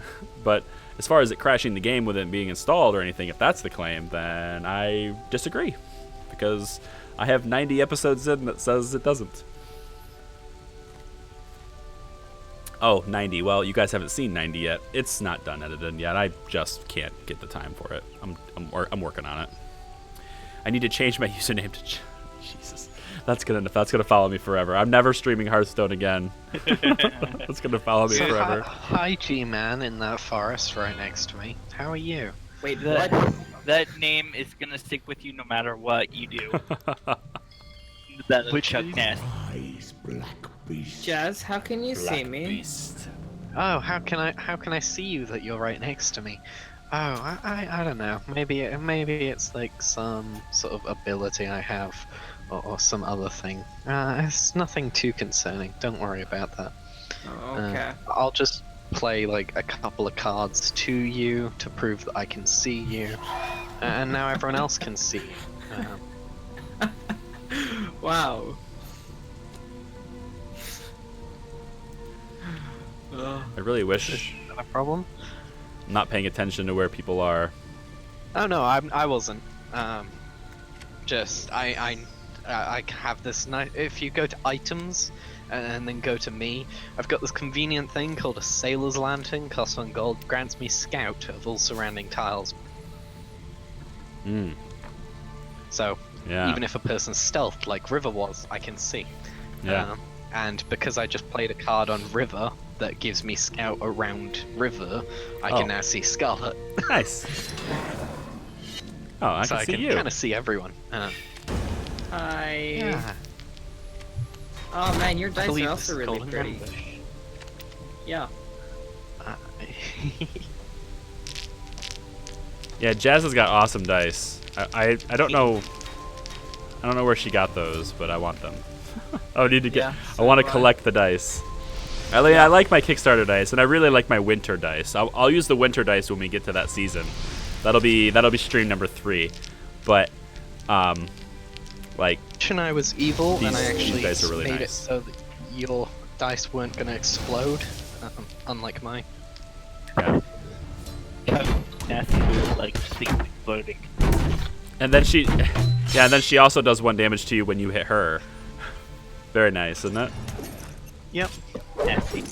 But as far as it crashing the game with it being installed or anything, if that's the claim, then I disagree. Because I have 90 episodes in that says it doesn't. Oh, 90. Well, you guys haven't seen 90 yet. It's not done edited yet. I just can't get the time for it. I'm working on it. I need to change my username to... Jesus. That's gonna follow me forever. I'm never streaming Hearthstone again. That's gonna follow me forever. Hi, G-Man in that forest right next to me. How are you? Wait, what? That name is gonna stick with you no matter what you do. That is Chuck Nasty. Rise, black beast. Jazz, how can you see me? Beast. Oh, how can I see you that you're right next to me? Oh, I don't know. Maybe it's like some sort of ability I have, or some other thing. It's nothing too concerning. Don't worry about that. Oh, okay. I'll just play like a couple of cards to you to prove that I can see you, and now everyone else can see you. Wow. I really wish Not a problem. I'm not paying attention to where people are. Oh no, I wasn't. Just I have this nice. If you go to items and then go to me, I've got this convenient thing called a sailor's lantern. Costs 1 gold, grants me scout of all surrounding tiles. So Yeah. even if a person's stealthed like River was, I can see. Yeah. And because I just played a card on River that gives me scout around River, I can now see Scarlet. Nice. Oh, I So can I see can you. kind of see everyone. Hi. Yeah. Oh man, your I dice believe are this also is really called an pretty. ambush. Yeah. Yeah, Jazz has got awesome dice. I don't know. I don't know where she got those, but I want them. I need to get. Yeah, I want to so do I. collect the dice. I like my Kickstarter dice, and I really like my winter dice. I'll use the winter dice when we get to that season. That'll be stream number 3. But like And I was evil, and I These actually dice are really made it nice. so that your dice weren't going to explode, unlike mine. yeah. Chuck Nasty is like things exploding. And then she, yeah, and then she also does 1 damage to you when you hit her. Very nice, isn't it? Yep. Nasty.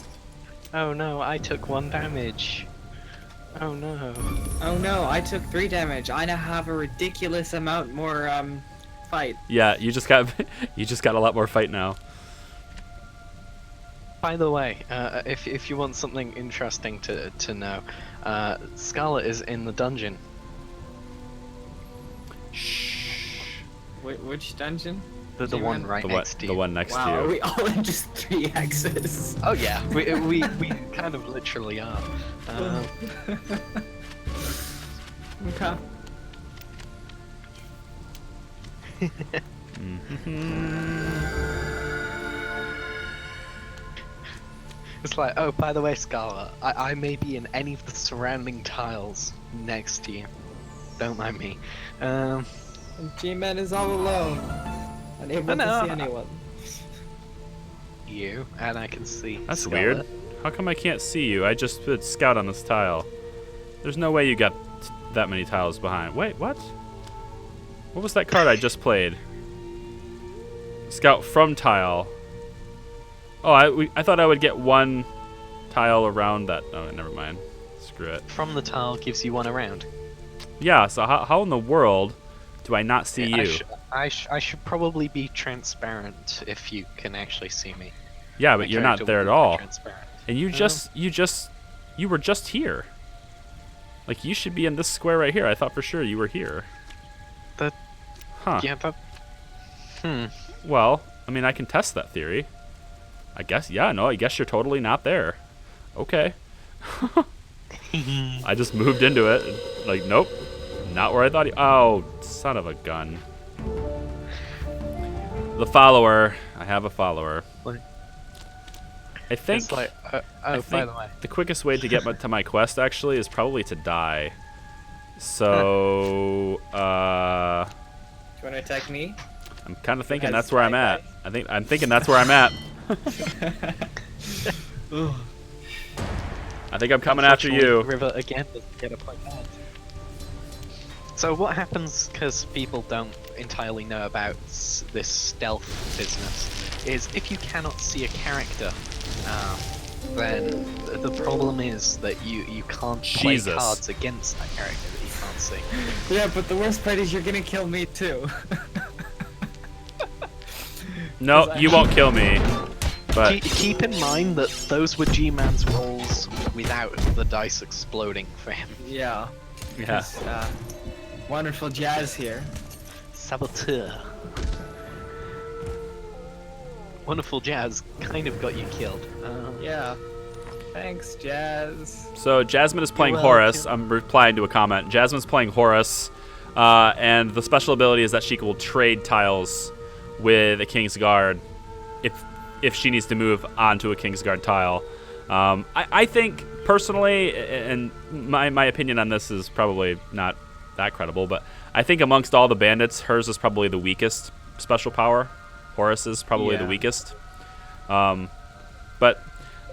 Oh no, I took 1 damage. Oh no. Oh no, I took 3 damage. I now have a ridiculous amount more fight. Yeah, you just got a lot more fight now. By the way, if you want something interesting to know, Scarlet is in the dungeon. Which dungeon? The one right next to you. The one next Wow, to are you. we all in just 3 axes? Oh yeah, we kind of literally are. Okay. It's like, oh, by the way, Scarlet, I may be in any of the surrounding tiles next to you. Don't mind me. And G-Man is all alone, unable know. to see anyone. You, and I can see That's Scarlet. weird. How come I can't see you? I just put scout on this tile. There's no way you got that many tiles behind. Wait, what? What was that card I just played? Scout from tile. Oh, I thought I would get 1 tile around that. Oh, never mind. Screw it. From the tile gives you 1 around. Yeah, so how in the world do I not see you? I should probably be transparent if you can actually see me. Yeah, My but you're not character there at will be all. transparent. And you were just here. Like, you should be in this square right here. I thought for sure you were here. That- Huh. Yeah, that. Well, I mean, I can test that theory. I guess, yeah, no, I guess you're totally not there. Okay. I just moved into it. And, like, nope. Not where I thought you... Oh, son of a gun. The follower. I have a follower. What? I think... It's like, I by think the way. the quickest way to get to my quest, actually, is probably to die. So, Do you want to attack me? I'm kind of thinking has that's where I'm fly at. I'm thinking that's where I'm at. I think I'm coming after you. River again doesn't get a point bad. So what happens, because people don't entirely know about this stealth business, is if you cannot see a character, then the problem is that you can't play Jesus. cards against that character that you can't see. Yeah, but the worst part is you're gonna kill me too. No, you won't kill me. But Keep in mind that those were G-Man's rolls without the dice exploding for him. Yeah. yeah, 'Cause, wonderful Jazz here. Saboteur. Wonderful Jazz kind of got you killed. Yeah. Thanks, Jazz. so Jazmine is playing You're Horus. welcome. I'm replying to a comment. Jazmine's playing Horus, and the special ability is that she will trade tiles with a King's Guard if she needs to move onto a King's Guard tile. I think personally, and my opinion on this is probably not that credible, but I think amongst all the bandits, hers is probably the weakest special power. Horus is probably the Yeah. weakest. But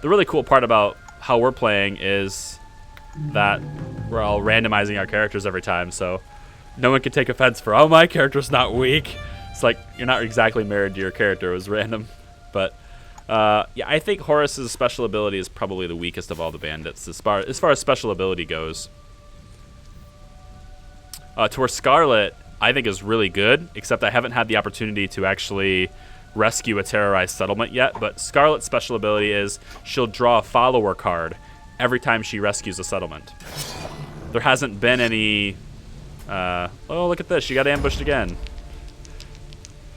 the really cool part about how we're playing is that we're all randomizing our characters every time, so no one can take offense for, oh, my character's not weak. It's like you're not exactly married to your character. It was random. But yeah, I think Horus's special ability is probably the weakest of all the bandits as far as special ability goes. To where Scarlet, I think, is really good, except I haven't had the opportunity to actually rescue a terrorized settlement yet. But Scarlet's special ability is she'll draw a follower card every time she rescues a settlement. There hasn't been any... oh, look at this. She got ambushed again.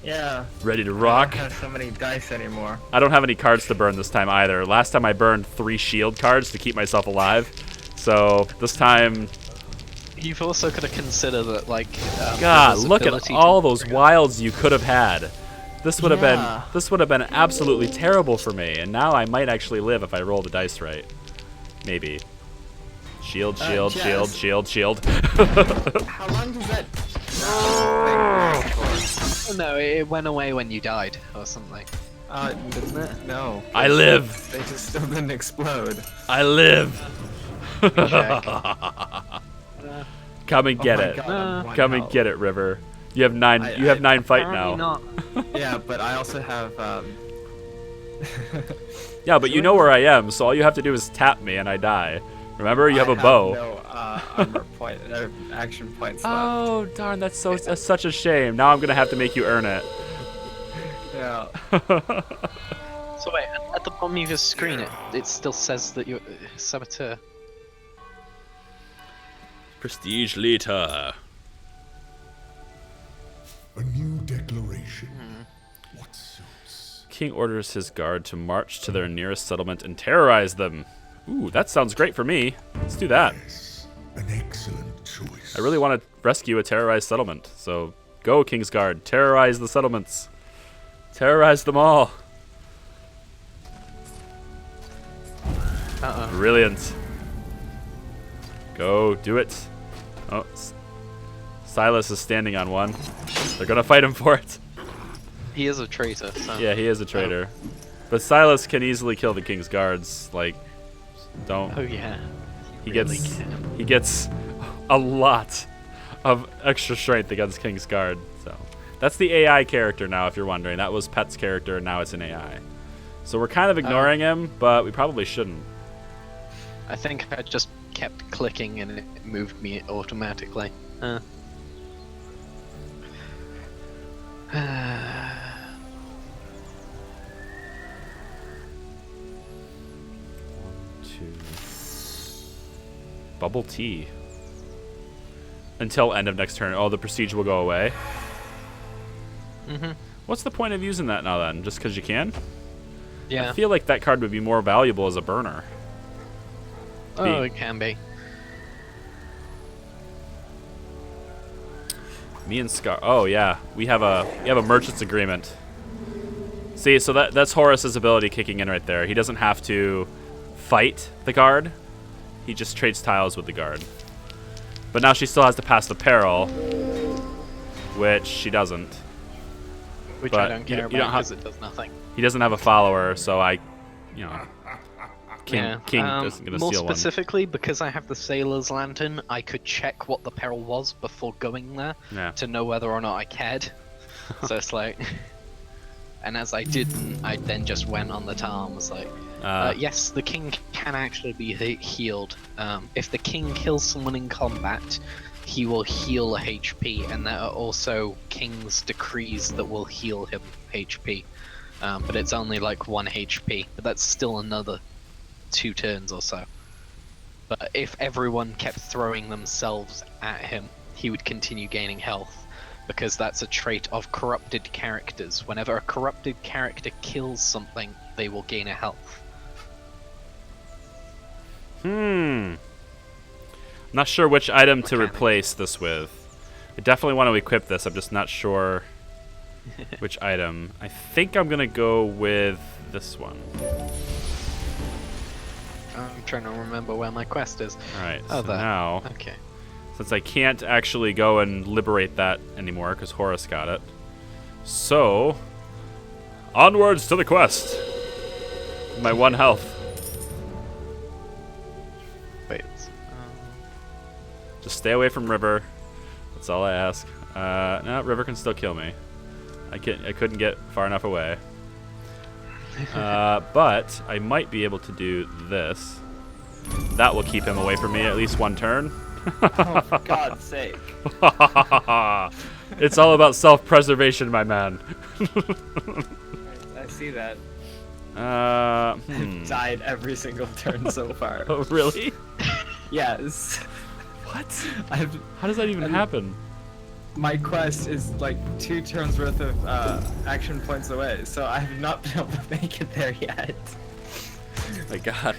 Yeah. Ready to I rock. don't have so many dice anymore. I don't have any cards to burn this time either. Last time I burned 3 shield cards to keep myself alive. So this time... You've also got to consider that, like, God, River's look at ability all to those bring up- wilds you could have had. This would have Yeah. been absolutely terrible for me, and now I might actually live if I roll the dice right. Maybe. Shield, shield, shield, Jazz. shield, shield. How long does that thing No, it went away when you died or something. Doesn't it? No. I live. They just still didn't explode. I live. Come and get Oh my it. God, I'm one Come and health. get it, River. You have 9. I- you have I- 9 fight Apparently now. not. Yeah, but I also have Yeah, but you know where I am, so all you have to do is tap me and I die. Remember, you have a bow. No armor point, action points left. Oh darn! That's such a shame. Now I'm gonna have to make you earn it. Yeah. So wait, at the bottom of your screen, it still says that you're Saboteur. Prestige later. A new declaration. What suits? King orders his guard to march to their nearest settlement and terrorize them. Ooh, that sounds great for me. Let's do that. Yes, an excellent choice. I really want to rescue a terrorized settlement. So go, King's Guard. Terrorize the settlements. Terrorize them all. Brilliant. Go, do it. Oh, Silas is standing on one. They're gonna fight him for it. He is a traitor. So. Yeah, he is a traitor. But Silas can easily kill the King's Guards. Like, don't. Oh yeah. He really gets can. he gets a lot of extra strength against King's Guard. So that's the AI character now, if you're wondering. That was Pet's character, and now it's an AI. So we're kind of ignoring him, but we probably shouldn't. I think I just kept clicking and it moved me automatically. Bubble tea. Until end of next turn. Oh, the prestige will go away. Mhm. What's the point of using that now then? Just because you can? Yeah. I feel like that card would be more valuable as a burner. Oh, it can be. Me and Scar. Oh yeah, we have a merchant's agreement. See, so that's Horus's ability kicking in right there. He doesn't have to fight the guard. He just trades tiles with the guard. But now she still has to pass the peril, which she doesn't. Which But I don't care you about don't have- because it does nothing. He doesn't have a follower, so King isn't gonna more steal one. specifically, because I have the Sailor's Lantern, I could check what the peril was before going there Yeah. to know whether or not I cared. So it's like, and as I didn't, I then just went on the tar and was like, yes, the king can actually be healed. If the king kills someone in combat, he will heal a HP, and there are also king's decrees that will heal him HP. But it's only like 1 HP, but that's still another 2 turns or so. But if everyone kept throwing themselves at him, he would continue gaining health, because that's a trait of corrupted characters. Whenever a corrupted character kills something, they will gain a health. I'm not sure which item to Mechanic. replace this with. I definitely want to equip this. I'm just not sure which item. I think I'm gonna go with this one. I'm trying to remember where my quest is. All right. Oh, So there. now, Okay. since I can't actually go and liberate that anymore because Horus got it, so onwards to the quest. My 1 health. Wait. Just stay away from River. That's all I ask. No, River can still kill me. I couldn't get far enough away. But I might be able to do this. That will keep him away from me at least 1 turn. Oh, for God's sake. It's all about self-preservation, my man. I see that. Hmm. I've died every single turn so far. Oh, really? Yes. What? I've How does that even happen? My quest is like 2 turns worth of action points away, so I have not been able to make it there yet. My God.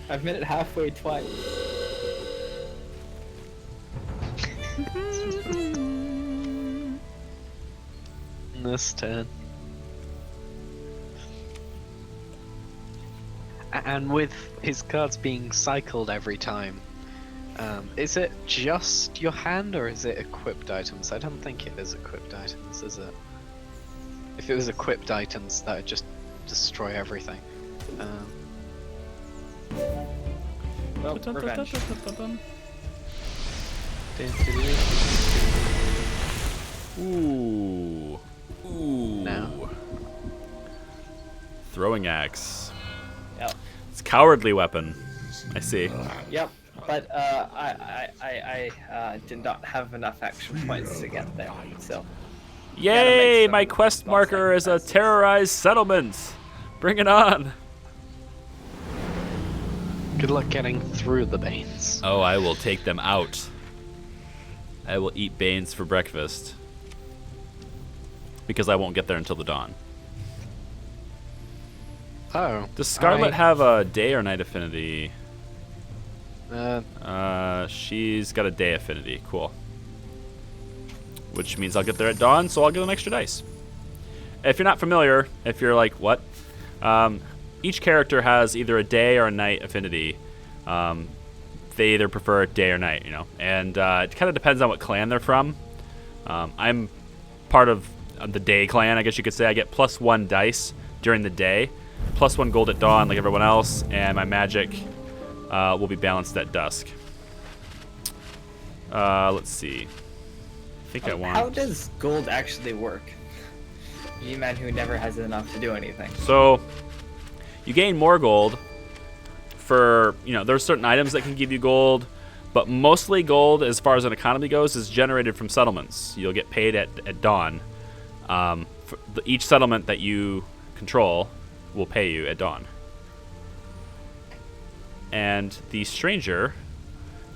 I've made it halfway twice. This turn. And with his cards being cycled every time, is it just your hand or is it equipped items? I don't think it is equipped items, is it? If it was equipped items, that would just destroy everything. Well, revenge. Ooh. Ooh. No. Throwing axe. Yep. It's cowardly weapon. I see. Yep. But I did not have enough action points to get there, so. Yay! some My quest small marker is a sacrifices. terrorized settlement. Bring it on. Good luck getting through the Banes. Oh, I will take them out. I will eat Banes for breakfast. Because I won't get there until the dawn. Oh. Does Scarlet I- have a day or night affinity? Uh, She's got a day affinity. Cool. Which means I'll get there at dawn, so I'll get an extra dice. If you're not familiar, if you're like, what? Each character has either a day or a night affinity. They either prefer day or night, and it kind of depends on what clan they're from. I'm part of the day clan, I guess you could say. I get +1 dice during the day, +1 gold at dawn like everyone else, and my magic will be balanced at dusk. Let's see. I think I want... How does gold actually work? You man who never has enough to do anything. So, you gain more gold for, there's certain items that can give you gold, but mostly gold, as far as an economy goes, is generated from settlements. You'll get paid at dawn. Each settlement that you control will pay you at dawn. And the stranger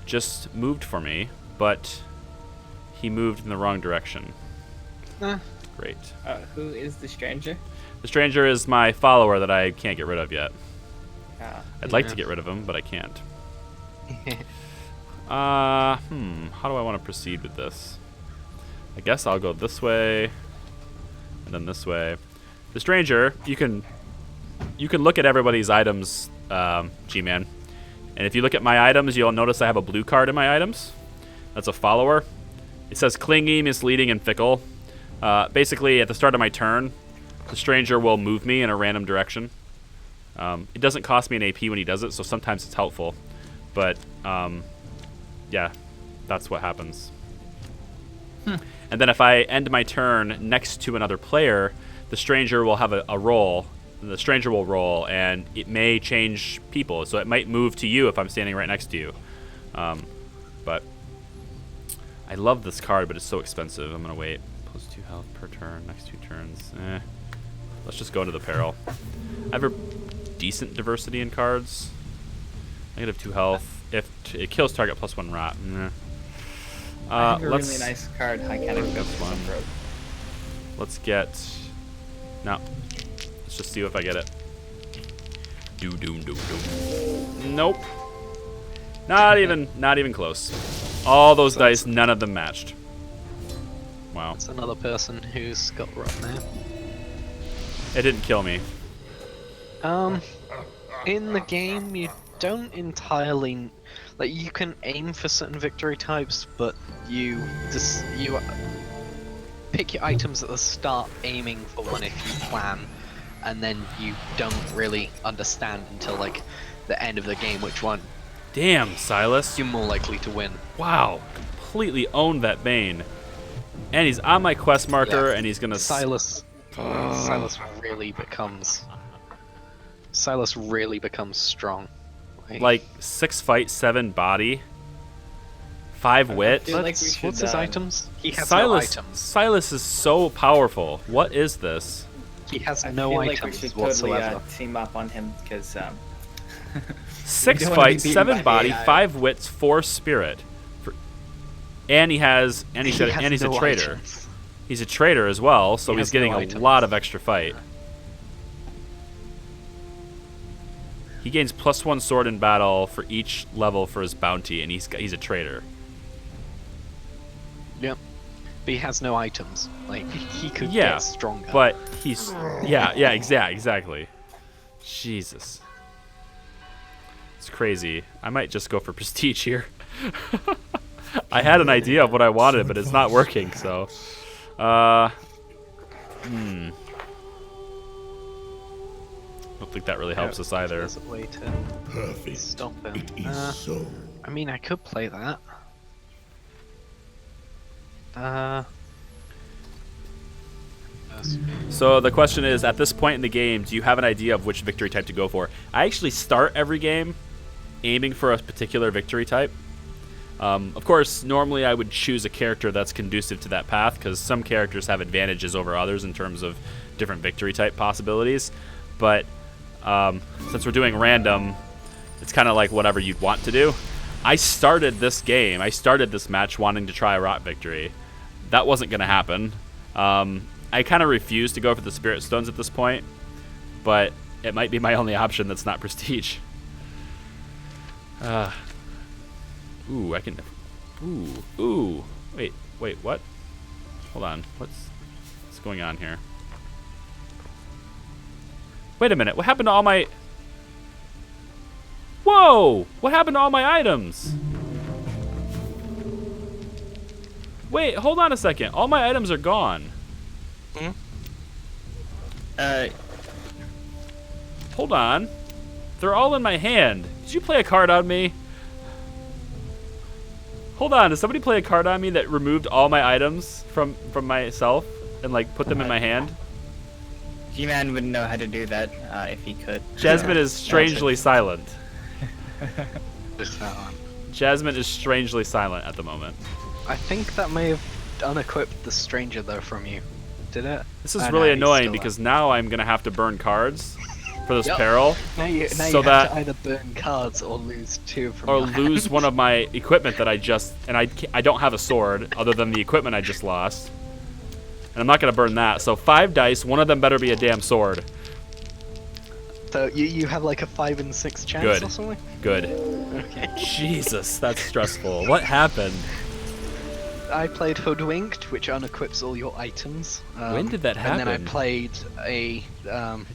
just moved for me, but he moved in the wrong direction. Great. Who is the stranger? The stranger is my follower that I can't get rid of yet. I'd like Yeah. to get rid of him, but I can't. How do I want to proceed with this? I guess I'll go this way, and then this way. The stranger, you can look at everybody's items, G-Man, And if you look at my items, you'll notice I have a blue card in my items. That's a follower. It says clingy, misleading, and fickle. Basically, at the start of my turn, the stranger will move me in a random direction. It doesn't cost me an AP when he does it, so sometimes it's helpful. But, yeah, that's what happens. And then if I end my turn next to another player, the stranger will have a roll. The stranger will roll, and it may change people. So it might move to you if I'm standing right next to you. But I love this card, but it's so expensive. I'm going to wait. +2 health per turn, next 2 turns. Let's just go into the peril. I have a decent diversity in cards. -2 health. If it kills target +1 rot. I have a really nice card. I can't even go for one. Let's get. No. Let's just see if I get it. Nope. Not even close. All those dice, none of them matched. Wow. It's another person who's got rot now. It didn't kill me. In the game, you don't entirely like. You can aim for certain victory types, but you pick your items at the start, aiming for one if you plan, and then you don't really understand until like the end of the game which one Damn, Silas. you're more likely to win. Wow. Completely owned that Bane. And he's on my quest marker, Yeah. and he's gonna. Silas really becomes strong. Like 6 fight, 7 body, 5 wit. feel like we What's should, his items? He has no items. Silas is so powerful. What is this? He has I no feel like we items should whatsoever. totally team up on him because 6 don't wanna be fight, beaten 7 by body, AI. 5 wits, 4 spirit. And he's has a no traitor. items. He's a traitor as well, so He he's has no getting a items. lot of extra fight. He gains +1 sword in battle for each level for his bounty, and he's a traitor. Yep. But he has no items. Like, he could Yeah, get stronger. but he's exactly. Jesus, it's crazy. I might just go for prestige here. I had an idea of what I wanted, but it's not working. So, don't think that really helps us either. There's a way to Perfect. stop him. It is so. I mean, I could play that. So the question is, at this point in the game, do you have an idea of which victory type to go for? I actually start every game aiming for a particular victory type. Of course, normally I would choose a character that's conducive to that path, because some characters have advantages over others in terms of different victory type possibilities. But since we're doing random, it's kind of like whatever you'd want to do. I started this match wanting to try a rot victory. That wasn't going to happen. I kind of refuse to go for the spirit stones at this point, but it might be my only option that's not prestige. Ooh, I can. Ooh. Wait, what? Hold on. What's going on here? Wait a minute. What happened to all my? Whoa! What happened to all my items? Wait, hold on a second. All my items are gone. Hold on. They're all in my hand. Did you play a card on me? Hold on. Did somebody play a card on me that removed all my items from myself and like put them in my hand? G-Man wouldn't know how to do that if he could. Jazmine is strangely silent. Just that one. Jazmine is strangely silent at the moment. I think that may have unequipped the stranger though from you. Did it? This is Oh, really no, he's annoying still because now I'm gonna have to burn cards for this Yep. peril, Now you So have that- to either burn cards or lose 2 from or your lose hand. one of my equipment that I don't have a sword other than the equipment I just lost, and I'm not gonna burn that. So 5 dice, one of them better be a damn sword. So you have like a 5 and 6 chance Good. or something? Good. Okay. Jesus, that's stressful. What happened? I played Hoodwinked, which unequips all your items. When did that And then I happen? played a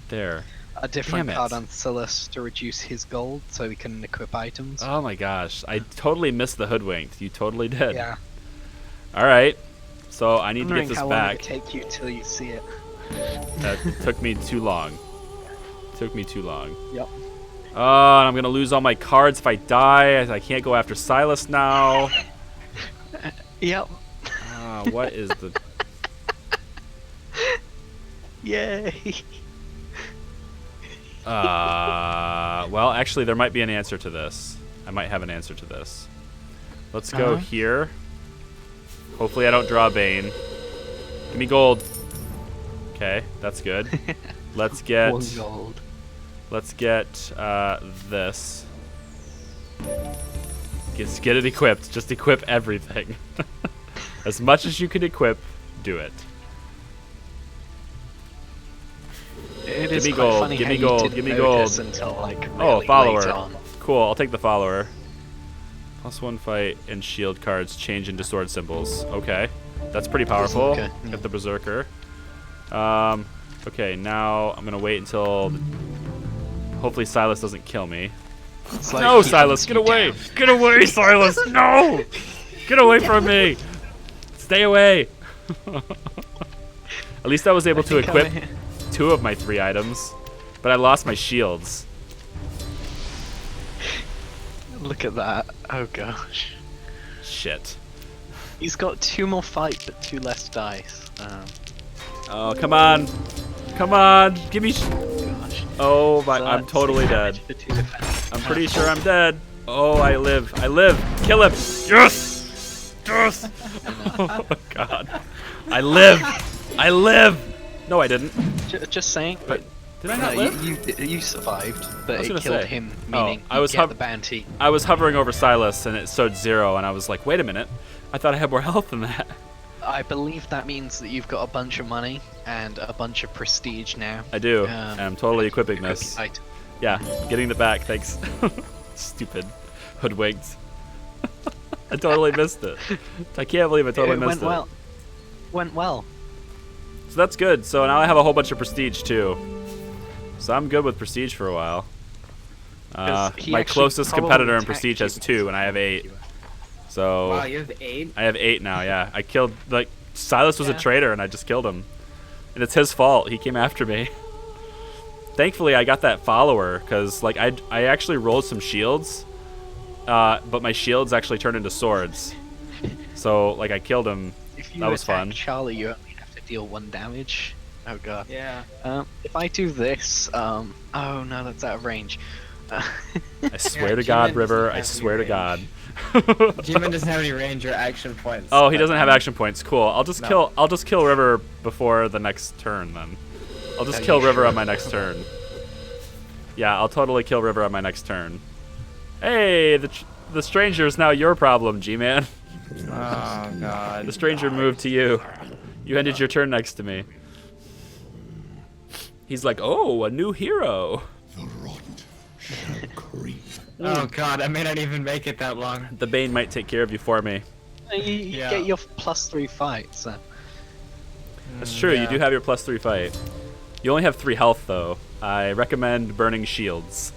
There. a different Damn it. card on Silas to reduce his gold so he can equip items. Oh my gosh, I totally missed the hoodwinked. You totally did. Yeah. All right, so I need to Wondering get this how long back. it take you till you see it. That took me too long. Took me too long. Yep. Oh, and I'm gonna lose all my cards if I die. I can't go after Silas now. Yep. What is the? Yay. Well, actually, there might be an answer to this. I might have an answer to this. Let's go here. Hopefully, I don't draw Bane. Give me gold. Okay, that's good. Let's get. 1 gold. Let's get this. Just get it equipped. Just equip everything. As much as you can equip, do it. It Give is me quite gold, funny give how me you gold, didn't give me notice gold. Until, like, Oh, really follower. late on. Cool, I'll take the follower. +1 fight and shield cards change into sword symbols. Okay, that's pretty powerful. Berserker, yeah. Get the berserker. Okay, now I'm gonna wait until. Hopefully Silas doesn't kill me. It's like No, he Silas, hunts get you away! down. Get away, Silas! No! Get away from me! Stay away! At least I was able to think I'm equip here. 2 of my 3 items, but I lost my shields. Look at that. Oh gosh. Shit. He's got 2 more fight but 2 less dice. Oh, come on. Come on. Give me. Gosh. Oh, my. So I'm that's totally 6 dead. damage for 2 defense. I'm pretty sure I'm dead. Oh, I live. I live. Kill him. Yes. Yes. Oh, God. I live. I live. No, I didn't. Just saying, but Did I not live? you survived, I but was it gonna killed say. him, Oh, meaning I was you get hov- the bounty. I was hovering over Silas and it showed 0, and I was like, wait a minute. I thought I had more health than that. I believe that means that you've got a bunch of money and a bunch of prestige now. I do. And I'm totally equipping Equip this. the item. Yeah, getting the back. Thanks. Stupid. Hoodwinked. I totally missed it. I can't believe I totally It missed went it. well. Went well. So that's good. So now I have a whole bunch of prestige too. So I'm good with prestige for a while. 'Cause he My actually closest probably competitor in attacked prestige you has because 2, and I have 8. So Wow, you have 8? I have 8 now. Yeah, I killed like Silas was a Yeah. traitor, and I just killed him. And it's his fault. He came after me. Thankfully, I got that follower because like I actually rolled some shields, but my shields actually turned into swords. So like I killed him. If you That was attack fun. Charlie, you only have to deal 1 damage. Oh god. Yeah. If I do this, oh no, that's out of range. I swear to G-Man God, doesn't River. I have swear to any God. G-Man doesn't have any range or action points. Oh, he but, doesn't have action points. Cool. I'll just No. kill River before the next turn then. I'll just Are kill you River sure? on my next turn. Yeah, I'll totally kill River on my next turn. Hey, the stranger is now your problem, G-Man. Oh god. The stranger moved to you. You ended your turn next to me. He's like, oh, a new hero. The rot shall creep. Oh god, I may not even make it that long. The Bane might take care of you for me. You Yeah. get your +3 fight, so. That's true. You yeah. do have your +3 fight. You only have 3 health though. I recommend burning shields.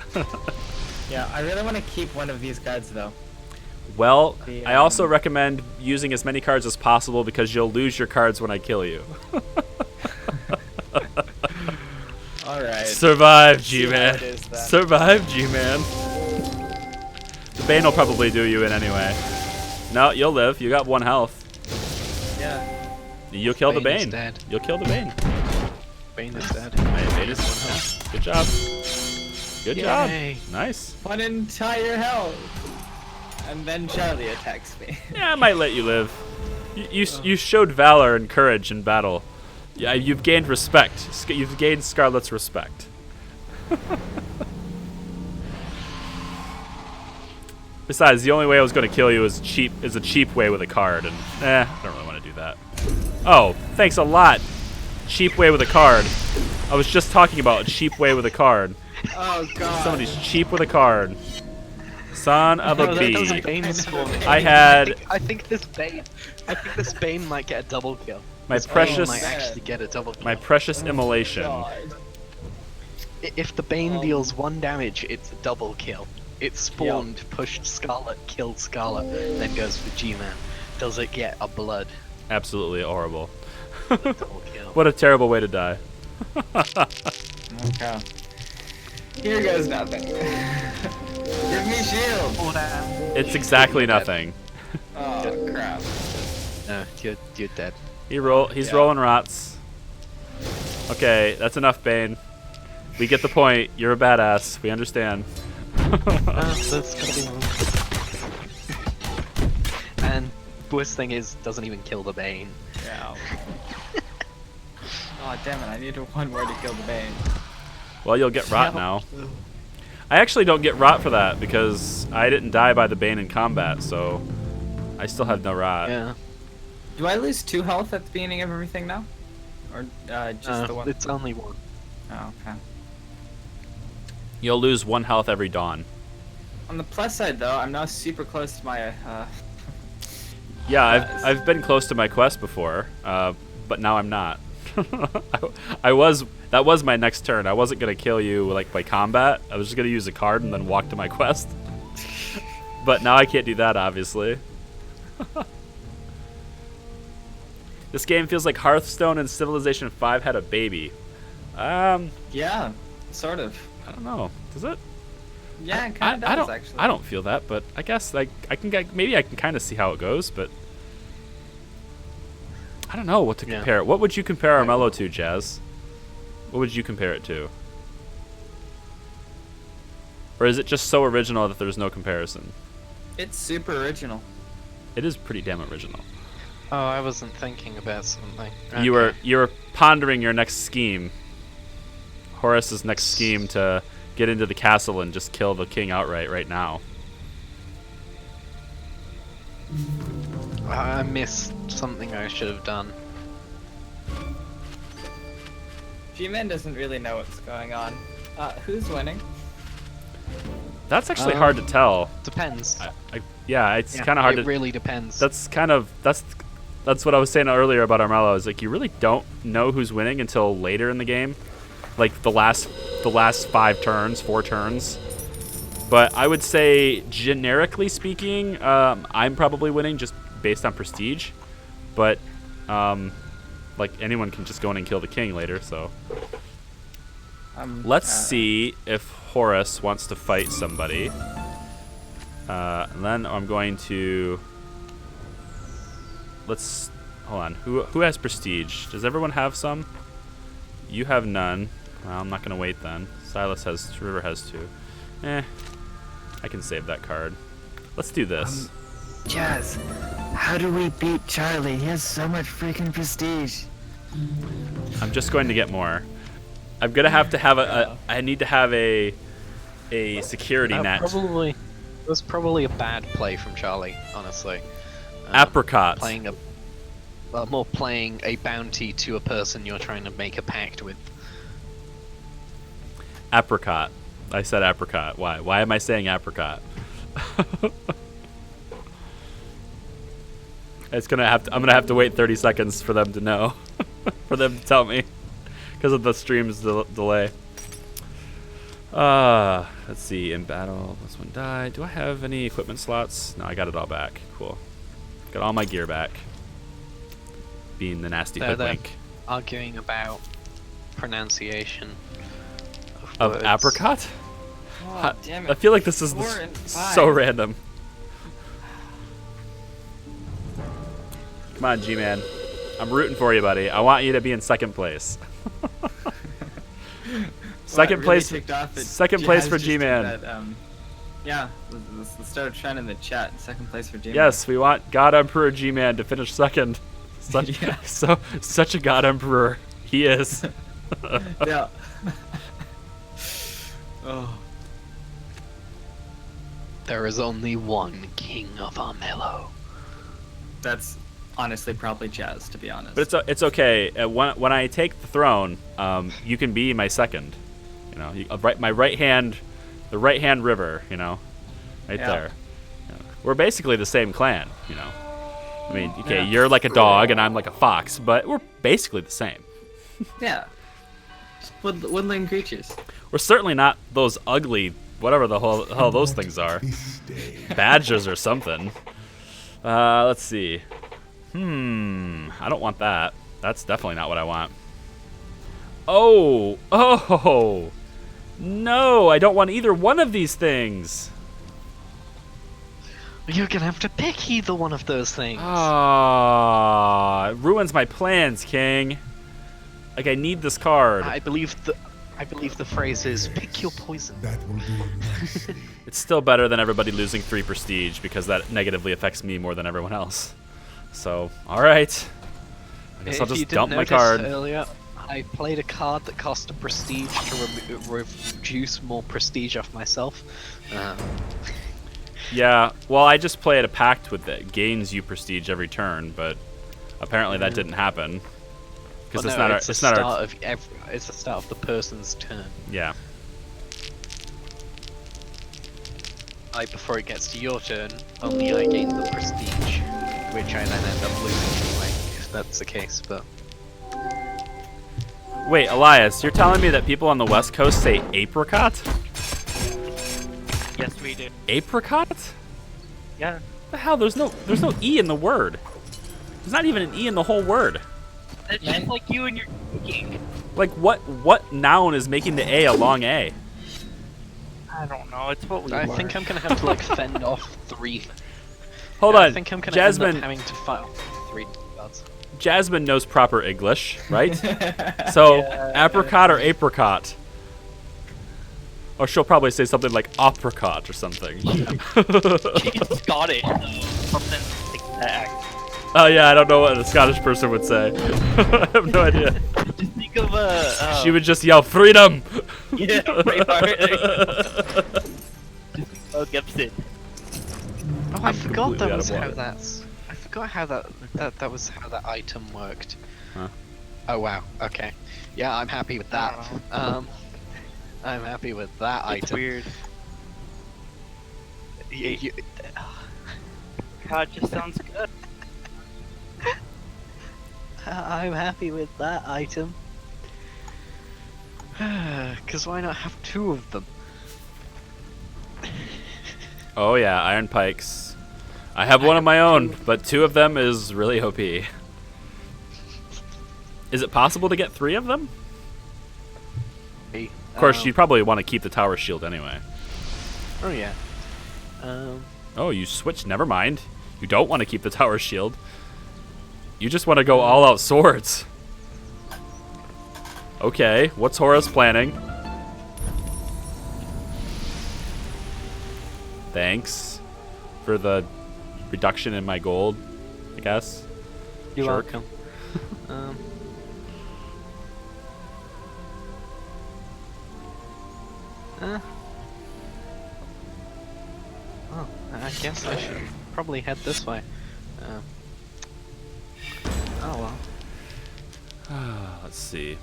Yeah, I really want to keep one of these cards though. Well, The, I also recommend using as many cards as possible because you'll lose your cards when I kill you. Alright. Survive, see how G-Man. it is then. Survive, G-Man. The Bane will probably do you in anyway. No, you'll live. You got 1 health. Yeah. You'll kill the Bane is Bane. dead. You'll kill the Bane. Bane is dead. Alright, Bane is 1 health. Good job. Good Yay. job. Nice. 1 entire health. And then Charlie attacks me. Yeah, I might let you live. You showed valor and courage in battle. Yeah, you've gained respect. You've gained Scarlet's respect. Besides, the only way I was going to kill you is a cheap way with a card, and I don't really want to do that. Oh, thanks a lot. Cheap way with a card. I was just talking about a cheap way with a card. Oh god. Somebody's cheap with a card. Son of a No, that bee. doesn't Bane spawn. I had I think this Bane might get a double kill. my This Bane precious might actually get a double kill. my precious immolation. God. If the Bane deals 1 damage, it's a double kill. It spawned, pushed Scarlet, killed Scarlet, then goes for G-Man. Does it get a blood? Absolutely horrible. Double kill. What a terrible way to die. Okay. Here goes nothing. Give me shield. It's exactly nothing. Oh crap. No, you're dead. He's rolling rots. Okay, that's enough, Bane. We get the point. You're a badass. We understand. That's gotta be one. And worst thing is, doesn't even kill the Bane. Yeah. Oh damn it! I need one more to kill the Bane. Well, you'll get rot now. I actually don't get rot for that because I didn't die by the Bane in combat, so I still have no rot. Yeah. Do I lose 2 health at the beginning of everything now, or just the one? It's only 1. Oh, okay. You'll lose 1 health every dawn. On the plus side, though, I'm now super close to my. Yeah, I've been close to my quest before, but now I'm not. That was my next turn. I wasn't gonna kill you like by combat. I was just gonna use a card and then walk to my quest. But now I can't do that, obviously. This game feels like Hearthstone and Civilization 5 had a baby. Yeah, sort of. I don't know. Does it? Yeah, it kind of does actually. I don't feel that, but I guess like maybe I can kind of see how it goes, but I don't know what to compare. What would you compare Armello to, Jazz? What would you compare it to? Or is it just so original that there's no comparison? It's super original. It is pretty damn original. Oh, I wasn't thinking about something. You were pondering your next scheme. Horus's next scheme to get into the castle and just kill the king outright right now. I missed something I should have done. G-Man doesn't really know what's going on. Who's winning? That's actually hard to tell. Depends. Yeah, it's kind of hard to. It really depends. That's what I was saying earlier about Armello. Is like you really don't know who's winning until later in the game, like the last 4 turns. But I would say, generically speaking, I'm probably winning just based on prestige. But like anyone can just go in and kill the king later. So let's see if Horus wants to fight somebody. And then I'm going to. Let's hold on. Who has prestige? Does everyone have some? You have none. Well, I'm not gonna wait then. Silas has. River has 2. I can save that card. Let's do this. Jazz, how do we beat Charlie? He has so much freaking prestige. I'm just going to get more. I'm gonna have to have I need to have a security net. It was probably a bad play from Charlie, honestly. Apricot. Playing a bounty to a person you're trying to make a pact with. Apricot. I said apricot. Why? Why am I saying apricot? I'm gonna have to wait 30 seconds for them to know, for them to tell me, because of the stream's delay. Let's see. In battle, this one died. Do I have any equipment slots? No, I got it all back. Cool. Got all my gear back. Being the nasty hoodwink. Arguing about pronunciation of words. apricot. Oh, damn it. I feel like this is 4 and 5. so random. Come on, G-Man. I'm rooting for you, buddy. I want you to be in second place. Second place for G-Man. Yeah, let's start trending in the chat. Second place for G-Man. Yes, we want God Emperor G-Man to finish second. Such a God Emperor he is. Yeah. Oh. There is only one King of Armello. That's honestly probably Jazz, to be honest. But it's okay. When I take the throne, you can be my second. You know, my right hand, the right hand river. You know, right there. You know, we're basically the same clan. You know, I mean, okay, you're like a dog and I'm like a fox, but we're basically the same. Yeah. woodland creatures. We're certainly not those ugly, whatever the hell those things are. This day. Badgers or something. Let's see. I don't want that. That's definitely not what I want. Oh, no, I don't want either one of these things. You're gonna have to pick either one of those things. Ah, it ruins my plans, King. Like, I need this card. I believe the phrase is "pick your poison." That will do nicely. It's still better than everybody losing 3 prestige because that negatively affects me more than everyone else. So, all right. I guess I'll If you just didn't dump my notice card. earlier, I played a card that cost a prestige to reduce more prestige off myself. Yeah, well, I just played a pact with that gains you prestige every turn, but apparently that didn't happen because Well, it's no, not our. it's It's the not start our. of it's the start of the person's turn. Yeah. Before it gets to your turn, only I gain the prestige, which I then end up losing anyway, if that's the case. But Wait, Elias, you're telling me that people on the West Coast say apricot? Yes, we do. Apricot? Yeah. What the hell? There's no e in the word. There's not even an e in the whole word. It's just like you and your cooking. Like what noun is making the a long a? I don't know. It's what we I learned. think I'm gonna have to like fend off 3. Hold Yeah, on. I think I'm gonna end Jazmine up having to fight 3 cards. Jazmine knows proper English, right? So, apricot or apricot? Or she'll probably say something like apricot or something. She's Scottish, though. Something exact. Oh yeah, I don't know what a Scottish person would say. I have no idea. Just think of She would just yell, freedom! Yeah, Braveheart. Oh, Gibson. Oh, I forgot completely that out was of how water. that's. I forgot how that was how that item worked. Huh? Oh wow. Okay. Yeah, I'm happy with that. I'm happy with that It's item. weird. You, God, just sounds good. I'm happy with that item. Cause why not have 2 of them? Oh yeah, iron pikes. I have one of my own, but 2 of them is really OP. Is it possible to get 3 of them? Of course, you'd probably want to keep the tower shield anyway. Oh yeah. Oh, you switched. Never mind. You don't want to keep the tower shield. You just want to go all out swords. Okay, what's Horace planning? Thanks for the reduction in my gold, I guess. You're Jerk. welcome. Oh, I guess I should probably head this way. Oh well. Let's see.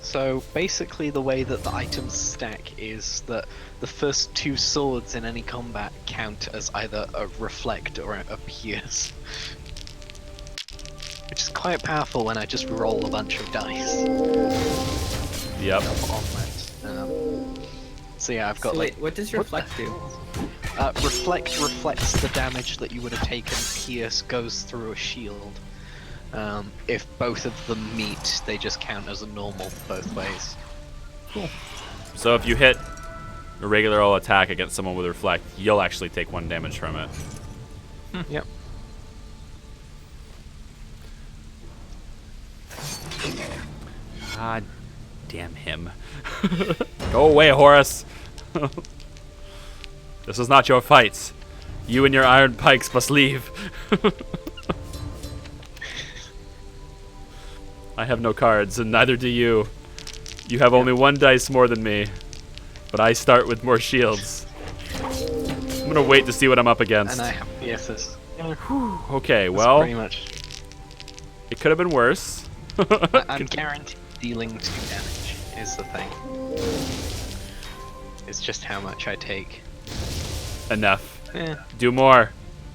So basically the way that the items stack is that the first 2 swords in any combat count as either a reflect or a pierce. Which is quite powerful when I just roll a bunch of dice Yep. on that. So yeah, I've got So like... wait, what does what reflect the- do? Reflect reflects the damage that you would have taken. Pierce goes through a shield. If both of them meet, they just count as a normal both ways. So if you hit a regular old attack against someone with reflect, you'll actually take 1 damage from it. Yep. God damn him. Go away, Horace. This is not your fight. You and your iron pikes must leave. I have no cards, and neither do you. You have only 1 dice more than me, but I start with more shields. I'm gonna wait to see what I'm up against. And I have pierces. Okay, That's well, pretty much. it could have been worse. I'm guaranteed dealing 2 damage is the thing. It's just how much I take. Enough. Yeah. Do more.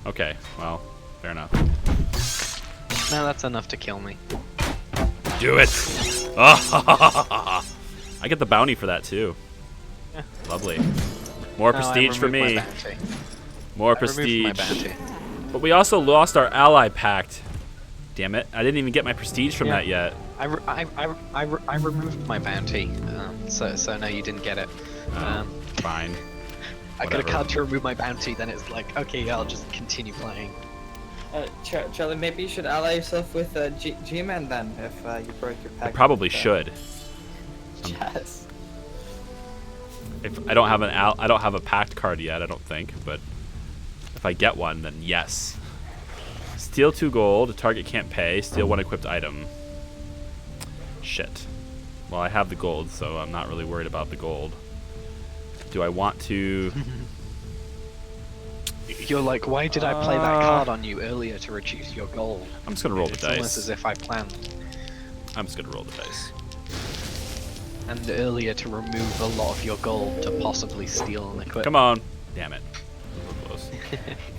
Okay, well, fair enough. No, that's enough to kill me. Do it. Oh, I get the bounty for that too. Yeah. Lovely. More No, I prestige for removed me. my bounty. More I removed my prestige. bounty. But we also lost our ally pact. Damn it! I didn't even get my prestige from Yeah. that yet. I removed my bounty, so no, you didn't get it. Fine. I could have Whatever. called to remove my bounty, then it's like, okay, yeah, I'll just continue playing. Charlie, maybe you should ally yourself with G-Man then, if you broke your I pact. probably with, should. Yes. If I don't have I don't have a pact card yet, I don't think. But if I get one, then yes. Steal 2 gold. A target can't pay. Steal 1 equipped item. Shit. Well, I have the gold, so I'm not really worried about the gold. Do I want to? You're like, why did I play that card on you earlier to reduce your gold? I'm just gonna roll the It's almost dice. as if I planned. I'm just gonna roll the dice. And earlier to remove a lot of your gold to possibly steal an equipment. Come on. Damn it. So close.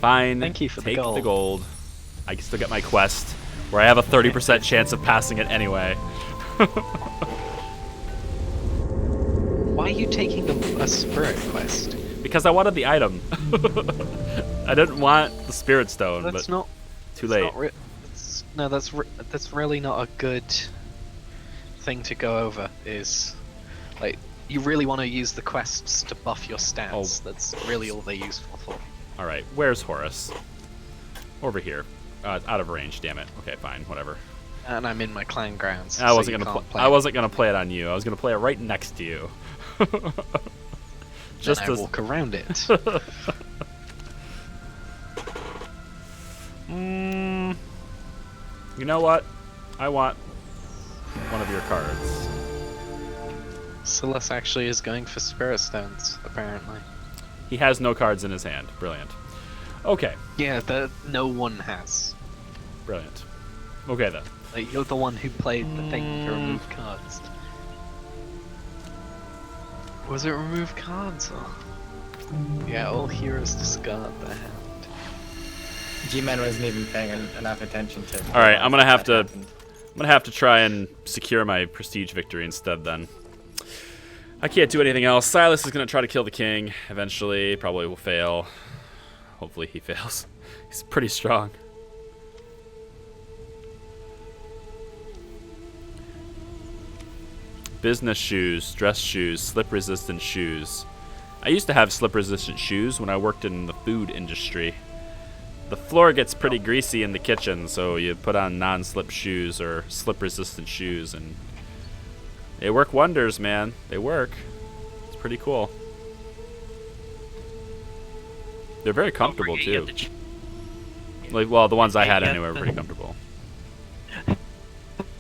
Fine. Thank you for the Take gold. the gold. I can still get my quest, where I have a 30% chance of passing it anyway. Why are you taking a spirit quest? Because I wanted the item. I didn't want the spirit stone, That's but not too It's late. not no, that's really not a good thing to go over. Is like you really want to use the quests to buff your stats. Oh. That's really all they're useful for. All right, where's Horus? Over here. Out of range. Damn it. Okay, fine, whatever. And I'm in my clan grounds. I so wasn't you gonna. can't play. I wasn't gonna play it on you. I was gonna play it right next to you. Just Then I as. walk around it. You know what? I want one of your cards. Silas actually is going for spirit stones, apparently. He has no cards in his hand. Brilliant. Okay, Yeah, no one has. brilliant. Okay then. Like, you're the one who played the thing to remove cards. Was it remove cards or? Yeah, all heroes discard their hand. G-Man wasn't even paying enough attention to. All right, I'm gonna have that to. happened. I'm gonna have to try and secure my prestige victory instead. Then I can't do anything else. Silas is gonna try to kill the king eventually. Probably will fail. Hopefully he fails. He's pretty strong. Business shoes, dress shoes, slip-resistant shoes. I used to have slip-resistant shoes when I worked in the food industry. The floor gets pretty greasy in the kitchen, so you put on non-slip shoes or slip-resistant shoes, and they work wonders, man. They work. It's pretty cool. They're very comfortable Don't forget you too. have to Like, well, the ones I had Yeah, anyway were pretty comfortable.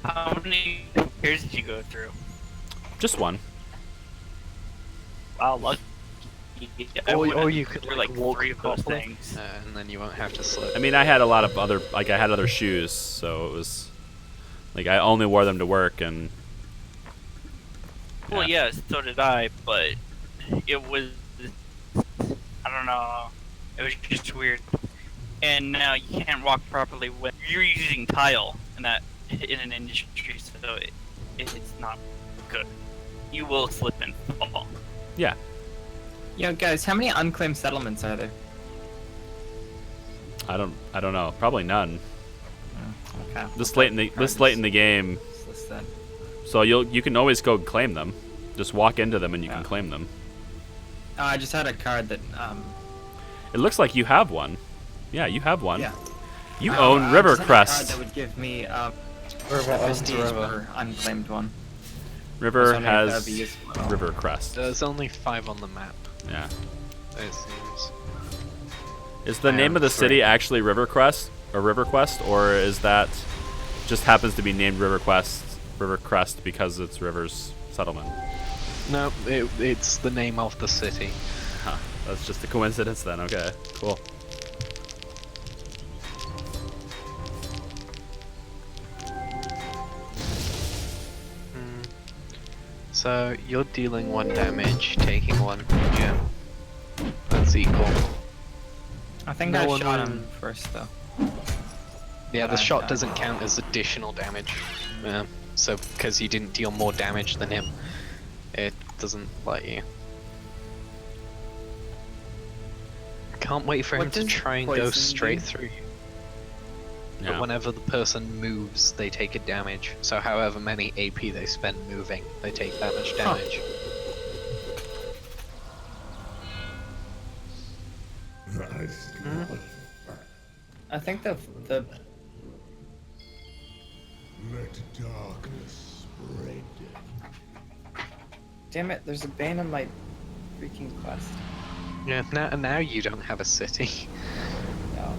How many pairs did you go through? Just one. Wow, lucky. Or you could like walk 3 of those properly, things. and then you won't have to slip. I mean, I had a lot of other, like, I had other shoes, so it was, like, I only wore them to work, and Well, yeah, so did I, but it was, I don't know, it was just weird. And now you can't walk properly when you're using tile in an industry, so it's not good. You will slip and fall. yeah. Yo, guys, how many unclaimed settlements are there? I don't know. Probably none. Okay. This late in the game, List then. so you can always go claim them. Just walk into them and you can Yeah. claim them. Oh, I just had a card that It looks like you have one. Yeah, you have one. yeah. You Oh, own I River just had a card Crest. that would give me a River prestige for unclaimed one. I River was wondering if that has would be useful at all. River Crest. There's only 5 on the map, Yeah. it seems. Is the I name am of the city three. actually River Crest or River Quest, or is that just happens to be named River Crest because it's River's settlement? No, it's the name of the city. Huh. That's just a coincidence then. Okay. Cool. So you're dealing 1 damage, taking 1. Yeah, that's equal. I think I shot him first though. Yeah, the I'm shot not. doesn't count as additional damage. So because you didn't deal more damage than him, it doesn't let you. Can't wait for him What to does try and go poison straight do? through you. Yeah. But whenever the person moves, they take a damage. So however many AP they spend moving, they take that much damage. I smell I think the Let darkness spread. damn it, there's a bane on my freaking quest. Yeah, now you don't have a city. No.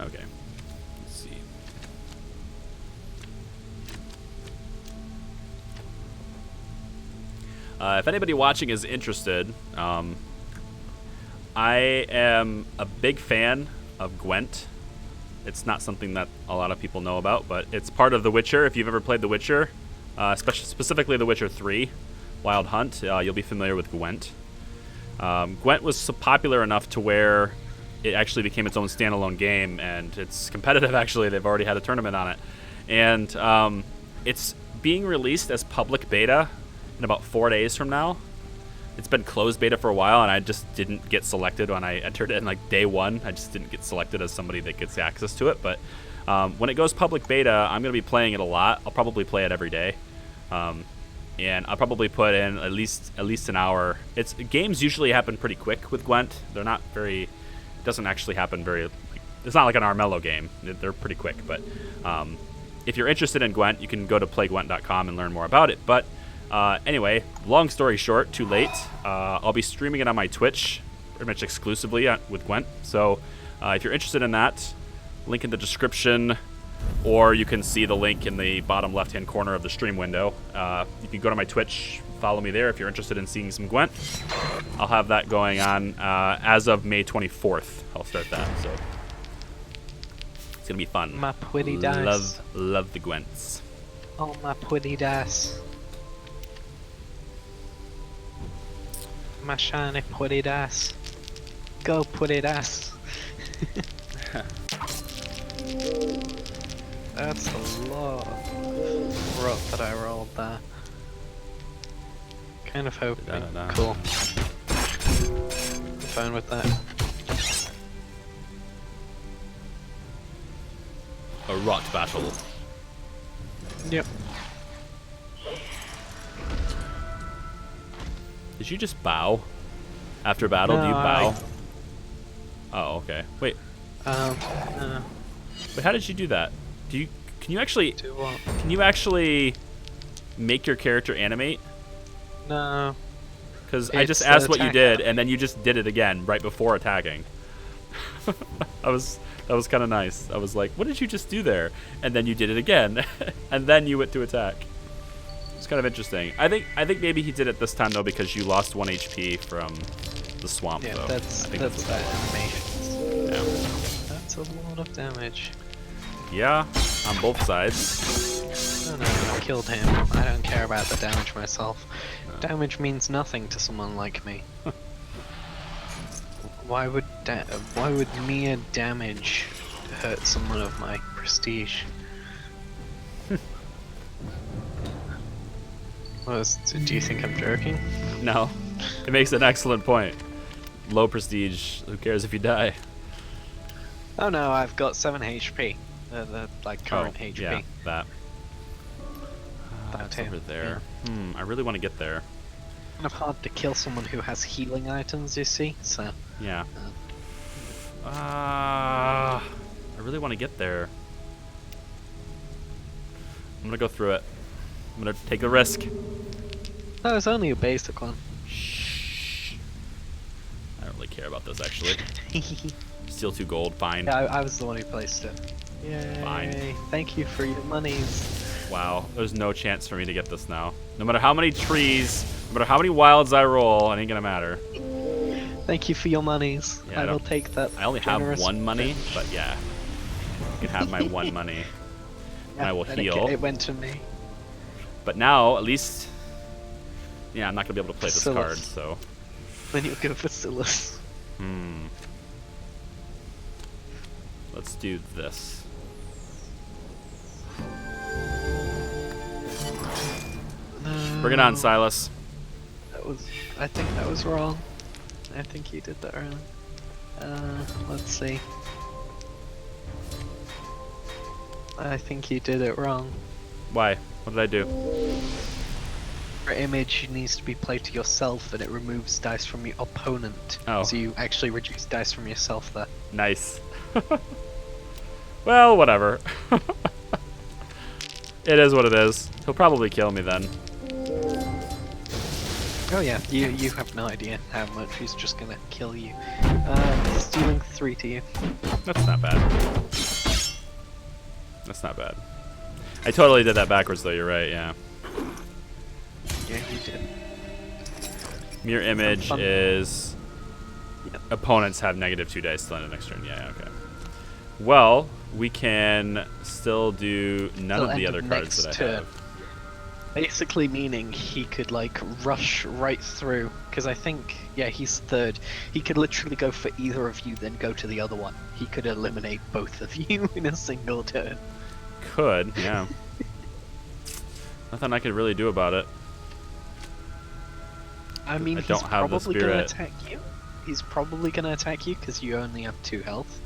Okay. Let's see. If anybody watching is interested, I am a big fan of Gwent. It's not something that a lot of people know about, but it's part of The Witcher. If you've ever played The Witcher, specifically The Witcher 3, Wild Hunt, you'll be familiar with Gwent. Gwent was so popular enough to where it actually became its own standalone game, and it's competitive, actually. They've already had a tournament on it. And it's being released as public beta in about 4 days from now. It's been closed beta for a while, and I just didn't get selected when I entered it in like day one. I just didn't get selected as somebody that gets access to it. But when it goes public beta, I'm going to be playing it a lot. I'll probably play it every day. And I'll probably put in at least an hour. Games usually happen pretty quick with Gwent. They're not very. It doesn't actually happen very. It's not like an Armello game. They're pretty quick. But if you're interested in Gwent, you can go to playgwent.com and learn more about it. But anyway, long story short, too late. I'll be streaming it on my Twitch, pretty much exclusively with Gwent. So if you're interested in that, link in the description, or you can see the link in the bottom left-hand corner of the stream window. You can go to my Twitch, follow me there if you're interested in seeing some Gwent. I'll have that going on as of May 24th. I'll start that, so it's gonna be fun. My pretty dice. Love the Gwents. Oh, my pretty dice. My shiny pretty dice. Go pretty dice. That's a lot of rot that I rolled there. Kind of hoping. Da-da-da. Cool. I'm fine with that. A rot battle. Yep. Did you just bow? After battle, do you No, bow? Oh, okay. Wait, Uh, how did you do that? Can you actually do what? make your character animate? No. Because I just It's, asked what you attack did, animation. and then you just did it again right before attacking. That was kind of nice. I was like, what did you just do there? And then you did it again, and then you went to attack. It's kind of interesting. I think maybe he did it this time though because you lost 1 HP from the swamp. Yeah, though. that's I think that what animation. Yeah. That's a lot of damage. Yeah, on both sides. No, I killed him. I don't care about the damage myself. Damage means nothing to someone like me. Why would mere damage hurt someone of my prestige? Do you think I'm joking? No, it makes an excellent point. Low prestige. Who cares if you die? Oh no, I've got 7 HP. The like current HP. Yeah, that. That It's over there. I really want to get there. Kind of hard to kill someone who has healing items, you see. So Yeah. I really want to get there. I'm gonna go through it. I'm gonna take the risk. that was only a basic one. Shh. I don't really care about this actually. Steal 2 gold, fine. Yeah, I was the one who placed it. Yay! Fine. Thank you for your monies. Wow, there's no chance for me to get this now. No matter how many trees, no matter how many wilds I roll, it ain't gonna matter. Thank you for your monies. Yeah, I I will don't- take that. I only have generous 1 money, but yeah. You can have my 1 money. And I will and heal. It went to me. But now, at least Yeah, I'm not gonna be able to play this Bacillus. card, so. Then you'll go for Silas. Let's do this. No. Bring it on, Silas. I think that was wrong. I think you did that wrong. Let's see. I think you did it wrong. Why? What did I do? Your image needs to be played to yourself, and it removes dice from your opponent. Oh. So you actually reduce dice from yourself there. Nice. Well, whatever. It is what it is. He'll probably kill me then. Oh yeah, you have no idea how much he's just gonna kill you. He's dealing 3 to you. That's not bad. That's not bad. I totally did that backwards though, you're right, yeah. Yeah, you did. Mirror image Fun. is Yep. opponents have -2 dice till end of next turn. Yeah, okay. Well, we can still do none Till of the end other of cards next that I turn. have. Basically meaning he could like rush right through, because I think, yeah, he's third. He could literally go for either of you, then go to the other one. He could eliminate both of you in a single turn. Could, yeah. Nothing I could really do about it. I mean, I he's don't have the probably gonna spirit. attack you. He's probably gonna attack you because you only have 2 health,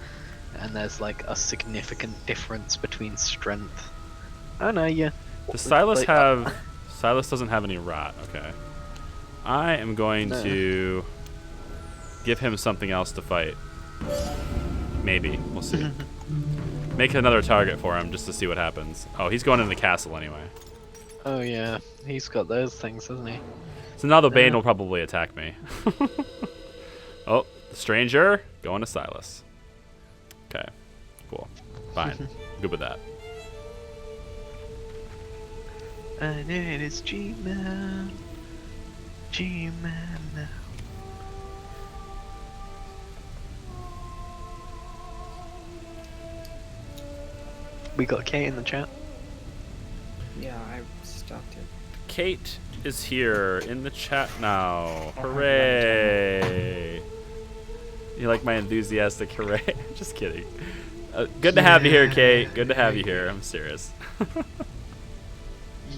and there's like a significant difference between strength. Oh no, yeah. Does Silas Like, have... Silas doesn't have any rot, okay. I am going No. to give him something else to fight. Maybe, we'll see. Make another target for him just to see what happens. Oh, he's going into the castle anyway. Oh yeah, he's got those things, hasn't he? So now the Bane will probably attack me. Oh, the stranger going to Silas. Okay, cool. Fine. Good with that. And it is G-Man. G-Man now. We got Kate in the chat. Yeah, I stopped it. Kate is here in the chat now. Oh, Hooray! You like my enthusiastic hooray? Just kidding. Good to have you here, Kate. Good to have you here. I'm serious.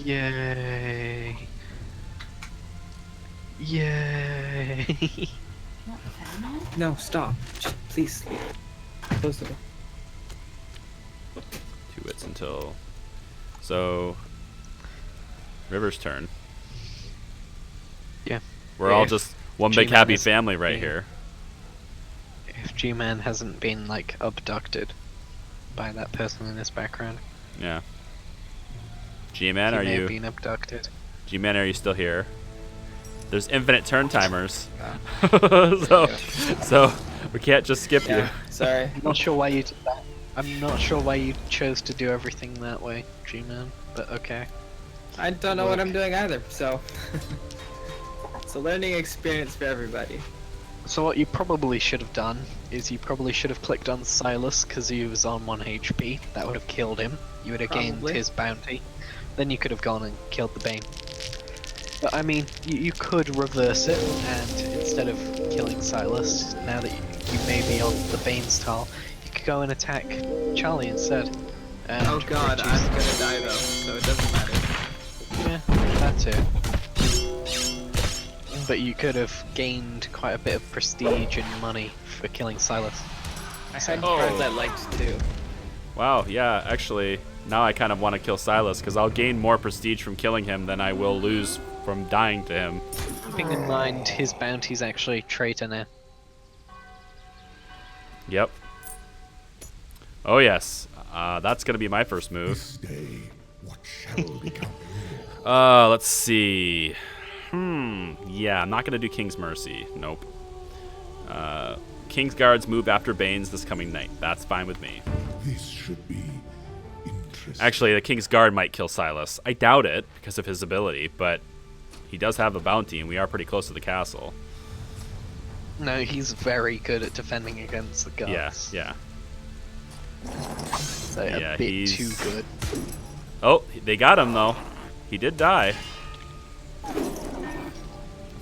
Yay. Yay. No, stop. Just please sleep. Close the door. 2 bits until... So... River's turn. Yeah. We're all If just one big G-Man happy is- family right yeah. here. If G-Man hasn't been, like, abducted by that person in his background. Yeah. G-Man, He are may have you... been abducted. G-Man, are you still here? There's infinite turn timers. Yeah. so we can't just skip you. Yeah, sorry. I'm not sure why you did that. I'm not sure why you chose to do everything that way, G-Man, but okay. I don't know what I'm doing either, so... It's a learning experience for everybody. So what you probably should have done is you probably should have clicked on Silas because he was on 1 HP. That would have killed him. You would have gained Probably. his bounty. Then you could have gone and killed the Bane. But I mean, you could reverse it, and instead of killing Silas, now that you may be on the Bane's tile, you could go and attack Charlie instead. And Oh god, reduce- I'm gonna die though, so it doesn't matter. Yeah, that too. But you could have gained quite a bit of prestige and money for killing Silas. I had Oh. cards I liked too. Wow, yeah, actually, now I kind of want to kill Silas, because I'll gain more prestige from killing him than I will lose from dying to him. Keeping in mind his bounty's actually traitor now. Yep. Oh yes, that's going to be my first move. This day, what shall become? Let's see. Yeah, I'm not going to do King's Mercy. Nope. King's Guards move after Banes this coming night. That's fine with me. This should be interesting. Actually, the King's Guard might kill Silas. I doubt it because of his ability, but he does have a bounty, and we are pretty close to the castle. No, he's very good at defending against the guards. Yeah. So Yeah, a bit he's- too good. Oh, they got him though. He did die.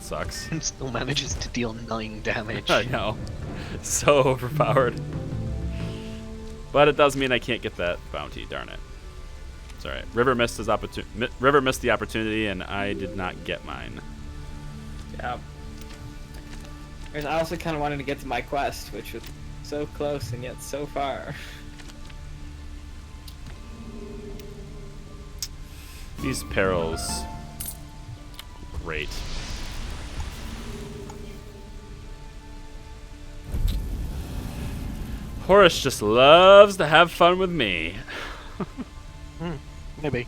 sucks. And still manages to deal 9 damage. I know. So overpowered. But it does mean I can't get that bounty, darn it. It's alright. River missed the opportunity, and I did not get mine. Yeah. And I also kind of wanted to get to my quest, which was so close and yet so far. These perils. Great. Horace just loves to have fun with me. Maybe.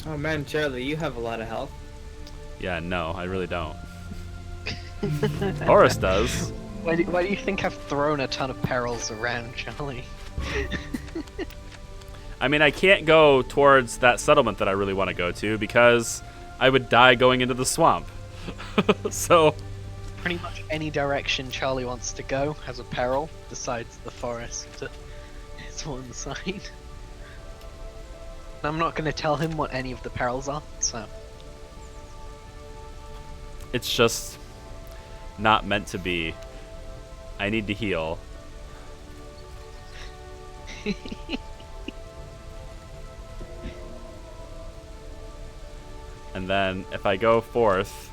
Oh man, Charlie, you have a lot of health. Yeah, no, I really don't. Horace does. Why do you think I've thrown a ton of perils around, Charlie? I mean, I can't go towards that settlement that I really want to go to because I would die going into the swamp. So... Pretty much any direction Charlie wants to go has a peril, besides the forest to his one side. And I'm not going to tell him what any of the perils are, so... It's just not meant to be. I need to heal. And then if I go forth...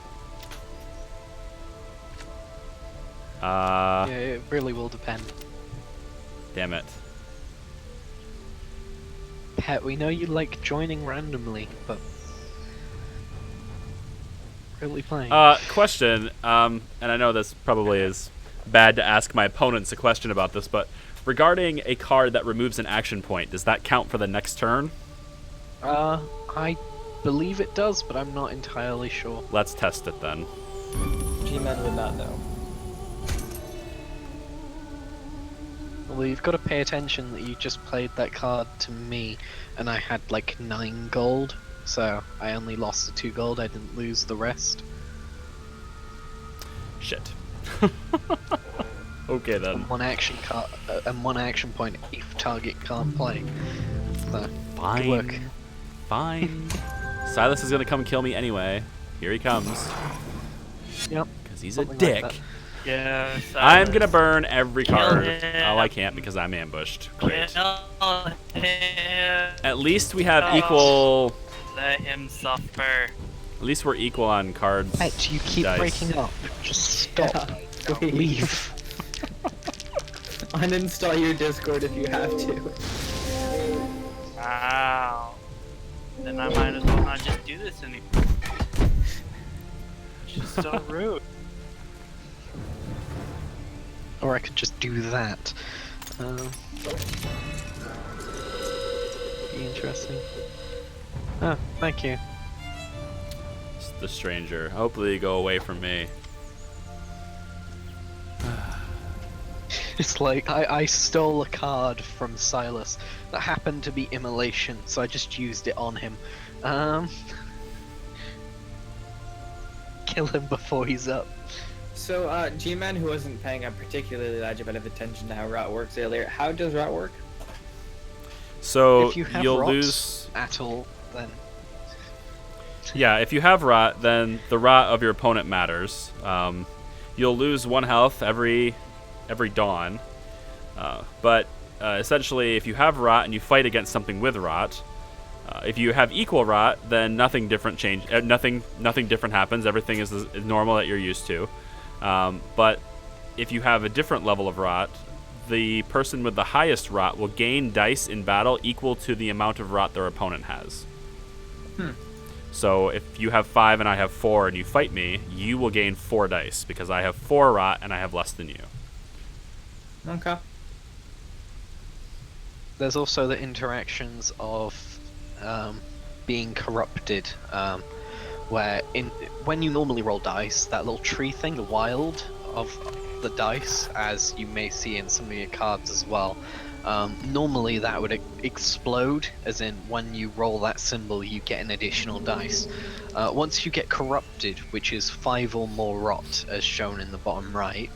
yeah, it really will depend. Damn it. Pet, we know you like joining randomly, but... Really playing. Question, and I know this probably is bad to ask my opponents a question about this, but regarding a card that removes an action point, does that count for the next turn? I believe it does, but I'm not entirely sure. Let's test it then. G-Man would not know. Well, you've got to pay attention that you just played that card to me, and I had like 9 gold, so I only lost the 2 gold, I didn't lose the rest. Shit. Okay then. And one action point if target can't play. So, good work. Fine. Silas is gonna come kill me anyway. Here he comes. Yep. Because he's a Something dick. like that. Yeah. I'm gonna burn every Kill card. him. Oh, I can't because I'm ambushed. Great. Kill him. At least we have equal. Let him suffer. At least we're equal on cards. Pet, you keep dice. breaking up. Just stop. Yeah. Don't leave. Uninstall your Discord if you have to. Wow. Then I might as well not just do this anymore. It's just so rude. Or I could just do that. Be interesting. Oh, thank you. It's the stranger. Hopefully you go away from me. It's like, I stole a card from Silas that happened to be Immolation, so I just used it on him. Kill him before he's up. So, G-Man, who wasn't paying a particularly large amount of attention to how rot works earlier, how does rot work? So If you have you'll rots lose. at all, then Yeah, if you have rot, then the rot of your opponent matters. You'll lose 1 health every dawn. But essentially, if you have rot and you fight against something with rot, if you have equal rot, then nothing different different happens. Everything is normal that you're used to. But if you have a different level of rot, the person with the highest rot will gain dice in battle equal to the amount of rot their opponent has. So if you have 5 and I have 4 and you fight me, you will gain 4 dice because I have 4 rot and I have less than you. Okay. there's also the interactions of being corrupted, where when you normally roll dice, that little tree thing, the wild of the dice, as you may see in some of your cards as well, normally that would explode, as in when you roll that symbol you get an additional dice. Once you get corrupted, which is 5 or more rot as shown in the bottom right,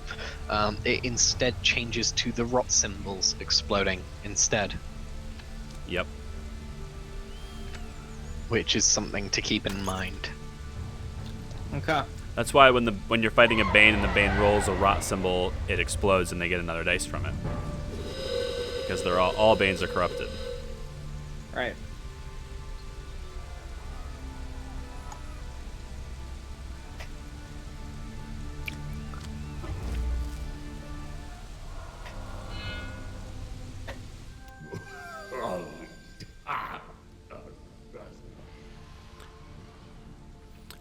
it instead changes to the rot symbols exploding instead. Yep. Which is something to keep in mind. Okay. That's why when you're fighting a Bane and the Bane rolls a rot symbol, it explodes and they get another dice from it. Because they're all Banes are corrupted. Right.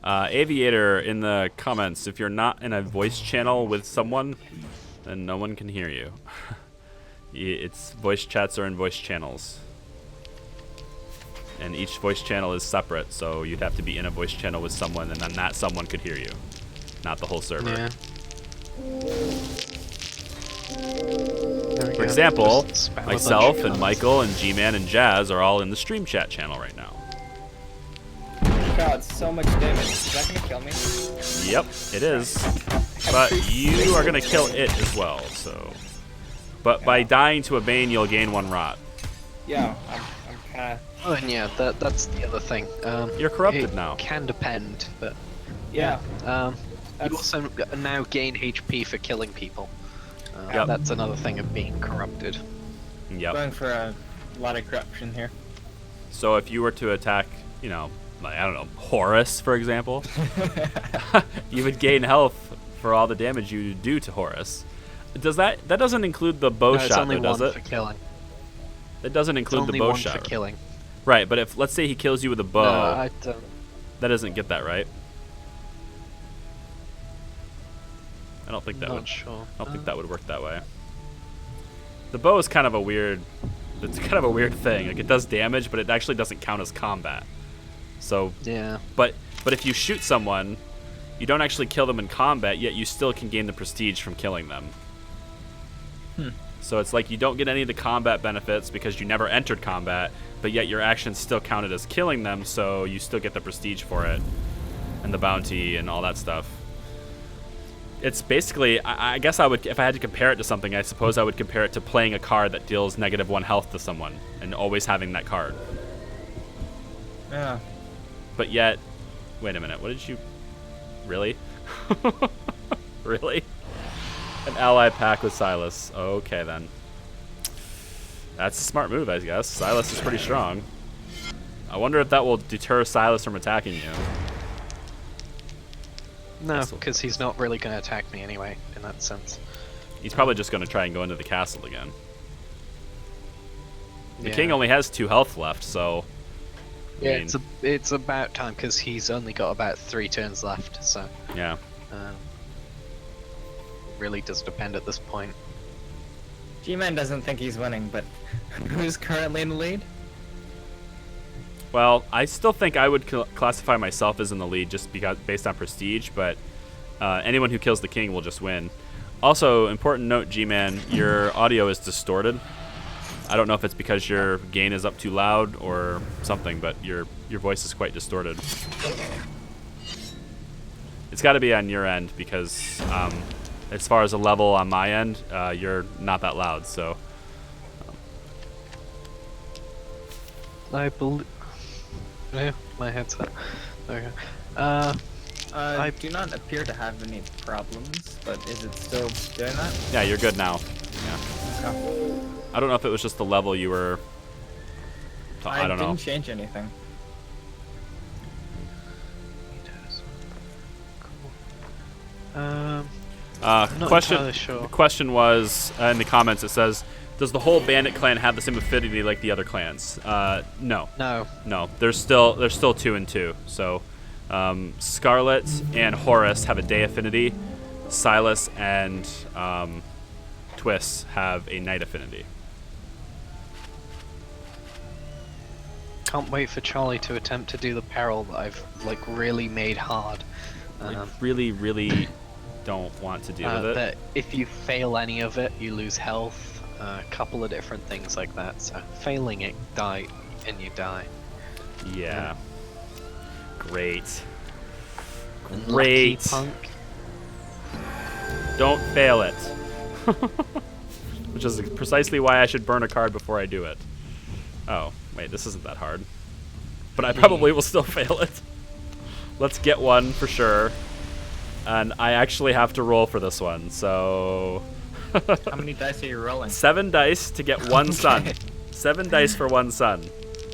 Aviator in the comments, if you're not in a voice channel with someone, then no one can hear you. It's voice chats are in voice channels. And each voice channel is separate, so you'd have to be in a voice channel with someone, and then that someone could hear you, not the whole server. Yeah. For example, myself and Michael and G-Man and Jazz are all in the stream chat channel right now. God, so much damage. Is that gonna kill me? Yep, it is. But you are gonna kill it as well, so. But by dying to a Bane, you'll gain 1 rot. Yeah, I'm kind of. Oh, and yeah, that's the other thing. You're corrupted it now. Can depend, but Yeah. you also now gain HP for killing people. Yep. That's another thing of being corrupted. Yep. Going for a lot of corruption here. So if you were to attack, you know, like, I don't know, Horus, for example, you would gain health for all the damage you do to Horus. Does that doesn't include the bow No, it's shot, only though, does one it? for killing. That doesn't It's include the only bow one shot. for killing. Right, but if let's say he kills you with a bow, No, I don't. that doesn't get that, right? I don't think that Not would. sure. I don't think that would work that way. The bow is kind of a weird. It's kind of a weird thing. Like it does damage, but it actually doesn't count as combat. So, Yeah. but if you shoot someone, you don't actually kill them in combat, yet you still can gain the prestige from killing them. So it's like you don't get any of the combat benefits because you never entered combat, but yet your actions still counted as killing them, so you still get the prestige for it, and the bounty and all that stuff. It's basically, I guess I would, if I had to compare it to something, I suppose I would compare it to playing a card that deals -1 health to someone, and always having that card. Yeah. But yet, wait a minute, what did you, really? Really? An ally pack with Silas. Okay, then. That's a smart move, I guess. Silas is pretty strong. I wonder if that will deter Silas from attacking you. No, Castle. because he's not really going to attack me anyway, in that sense. He's probably just going to try and go into the castle again. The Yeah. king only has 2 health left, so... I Yeah, mean, it's about time, because he's only got about 3 turns left, so... yeah. Really does depend at this point. G-Man doesn't think he's winning, but who's currently in the lead? Well, I still think I would classify myself as in the lead just because based on prestige, but anyone who kills the king will just win. Also, important note, G-Man, your audio is distorted. I don't know if it's because your gain is up too loud or something, but your voice is quite distorted. It's got to be on your end because as far as a level on my end, you're not that loud, so... I believe... Yeah, my headset. Okay. I do not appear to have any problems, but is it still doing that? Yeah, you're good now. Yeah. Okay. I don't know if it was just the level you were... I don't know. didn't change anything. I'm not Question. entirely sure. The question was in the comments. It says, "Does the whole bandit clan have the same affinity like the other clans?" No. No. There's still 2 and 2. So, Scarlet and Horus have a day affinity. Silas and Twist have a night affinity. Can't wait for Charlie to attempt to do the peril that I've like really made hard. I really don't want to deal with it. That if you fail any of it, you lose health. A couple of different things like that. So failing it, die, and you die. Yeah. Great. And Great. lucky punk. Don't fail it. Which is precisely why I should burn a card before I do it. Oh, wait, this isn't that hard. But I probably will still fail it. Let's get one for sure. And I actually have to roll for this one, so... How many dice are you rolling? 7 dice to get one sun. 7 dice for one sun.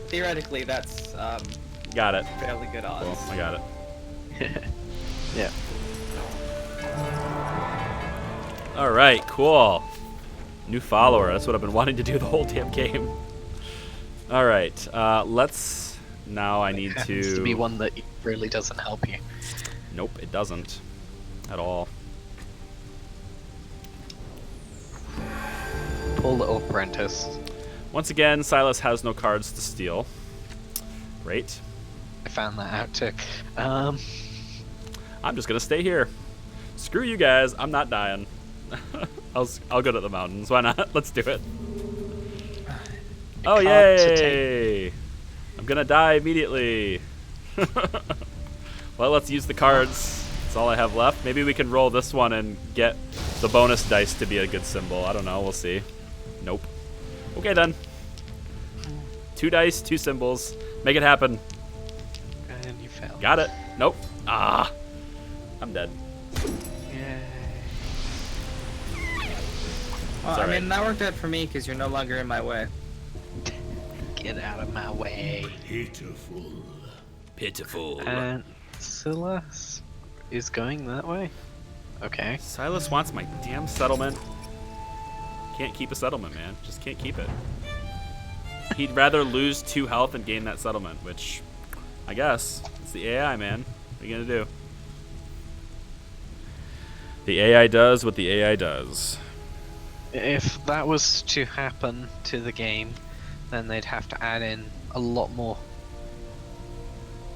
Theoretically, that's Got it. fairly good odds. Cool, I got it. Yeah. All right, cool. New follower. That's what I've been wanting to do the whole damn game. All right, let's... Now I need Happens to be one that really doesn't help you. Nope, it doesn't. At all. Poor little apprentice. Once again, Silas has no cards to steal. Great. I found that out too. I'm just gonna stay here. Screw you guys. I'm not dying. I'll go to the mountains. Why not? Let's do it. Oh card to yay! I'm gonna die immediately. Well, let's use the cards. That's all I have left. Maybe we can roll this one and get the bonus dice to be a good symbol. I don't know. We'll see. Nope. Okay then. 2 dice, 2 symbols. Make it happen. And you failed. Got it. Nope. Ah. I'm dead. Yay. Well, It's I alright. mean, that worked out for me because you're no longer in my way. Get out of my way. Pitiful. Pitiful. And Silas is going that way. Okay. Silas wants my damn settlement. Can't keep a settlement, man. Just can't keep it. He'd rather lose 2 health and gain that settlement, which I guess it's the AI, man. What are you gonna do? The AI does what the AI does. If that was to happen to the game, then they'd have to add in a lot more